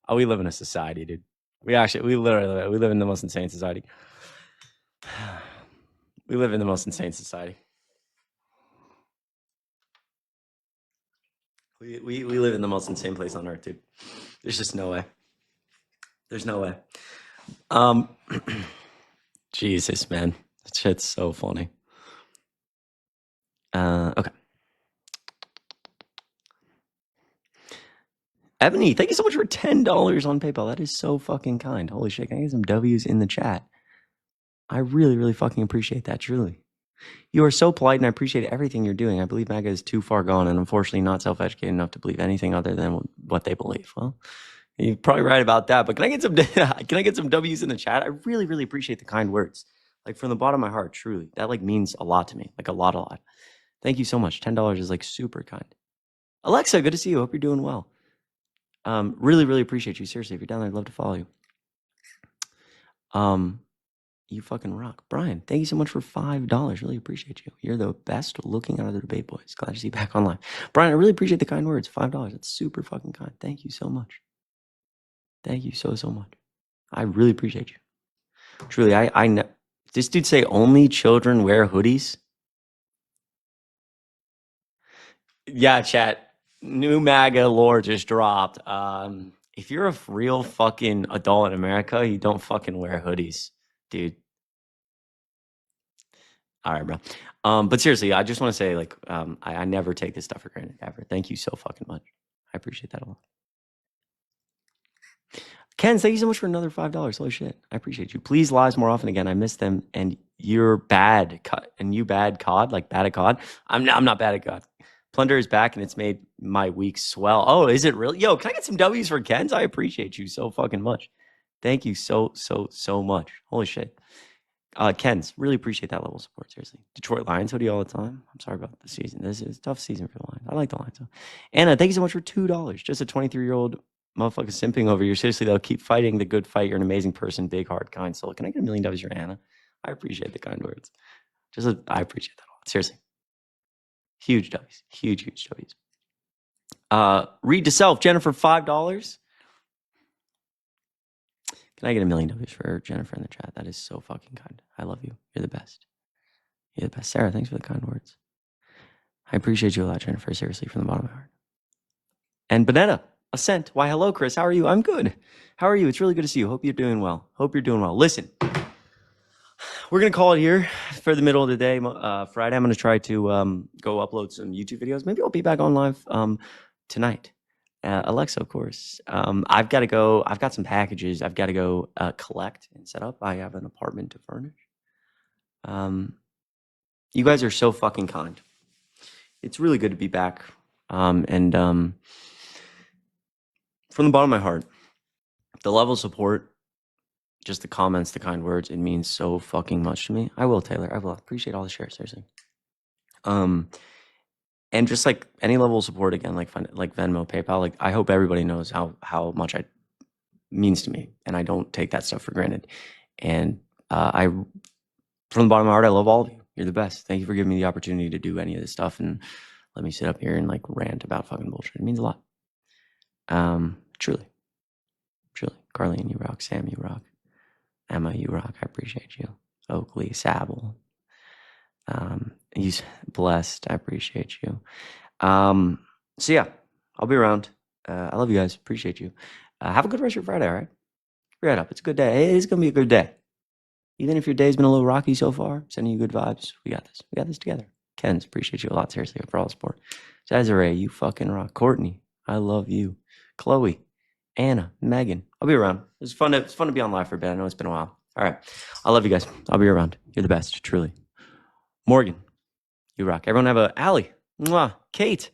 Oh, we live in a society, dude. We literally live in the most insane society. We live in the most insane society. We live in the most insane place on earth, dude. There's just no way. There's no way. Jesus, man. That shit's so funny. Okay. Ebony, thank you so much for $10 on PayPal. That is so fucking kind. Holy shit. Can I get some W's in the chat? I really, really fucking appreciate that, truly. You are so polite, and I appreciate everything you're doing. I believe MAGA is too far gone and unfortunately not self-educated enough to believe anything other than what they believe. Well, you're probably right about that, but can I get some W's in the chat? I really, really appreciate the kind words. Like from the bottom of my heart, truly. That like means a lot to me. Like a lot. Thank you so much. $10 is like super kind. Alexa, good to see you. Hope you're doing well. Really, really appreciate you. Seriously, if you're down there, I'd love to follow you. You fucking rock. Brian, thank you so much for $5. Really appreciate you. You're the best looking out of the debate boys. Glad to see you back online. Brian, I really appreciate the kind words. $5. That's super fucking kind. Thank you so much. Thank you so much. I really appreciate you. Truly, I know. This dude say only children wear hoodies? Yeah, chat. New MAGA lore just dropped. If you're a real fucking adult in America, you don't fucking wear hoodies, dude. All right, bro. But seriously, I just want to say, like, I never take this stuff for granted, ever. Thank you so fucking much. I appreciate that a lot. Ken, thank you so much for another $5. Holy shit. I appreciate you. Please lives more often again. I miss them. And you're bad. And you bad COD, like bad at COD. I'm not bad at COD. Plunder is back and it's made my week swell. Oh, is it really? Yo, can I get some W's for Ken's? I appreciate you so fucking much. Thank you so much. Holy shit. Ken's, really appreciate that level of support. Seriously. Detroit Lions hoodie all the time. I'm sorry about the season. This is a tough season for the Lions. I like the Lions though. Anna, thank you so much for $2. Just a 23-year-old motherfucker simping over you. Seriously though, keep fighting the good fight. You're an amazing person, big heart, kind soul. Can I get $1 million for Anna? I appreciate the kind words. I appreciate that a lot. Seriously. Huge W's. Huge W's. Read to self, Jennifer, $5. Can I get $1 million for Jennifer in the chat? That is so fucking kind. I love you. You're the best. You're the best. Sarah, thanks for the kind words. I appreciate you a lot, Jennifer. Seriously, from the bottom of my heart. And Banana, Ascent. Why, hello, Chris. How are you? I'm good. How are you? It's really good to see you. Hope you're doing well. Listen, we're going to call it here for the middle of the day. Friday, I'm going to try to go upload some YouTube videos. Maybe I'll be back on live tonight. Alexa, of course. I've got to go. I've got some packages I've got to go collect and set up. I have an apartment to furnish. You guys are so fucking kind. It's really good to be back. And from the bottom of my heart, the level of support, just the comments, the kind words, it means so fucking much to me. I will, Taylor. I will. Appreciate all the shares, seriously. And just like any level of support, again, like Venmo, PayPal, like I hope everybody knows how much it means to me, and I don't take that stuff for granted. And from the bottom of my heart, I love all of you. You're the best. Thank you for giving me the opportunity to do any of this stuff and let me sit up here and like rant about fucking bullshit. It means a lot. Truly. Carlene, you rock. Sam, you rock. Emma, you rock. I appreciate you. Oakley, Sable. He's blessed. I appreciate you. So yeah, I'll be around. I love you guys. Appreciate you. Have a good rest of your Friday, all right? Right up. It's a good day. It's going to be a good day. Even if your day's been a little rocky so far, sending you good vibes. We got this. We got this together. Ken's, appreciate you a lot, seriously, for all the support. Desiree, you fucking rock. Courtney, I love you. Chloe, Anna, Megan. I'll be around. It's fun to be on live for a bit. I know it's been a while. All right. I love you guys. I'll be around. You're the best, truly. Morgan, you rock. Everyone have a Allie. Mwah. Kate,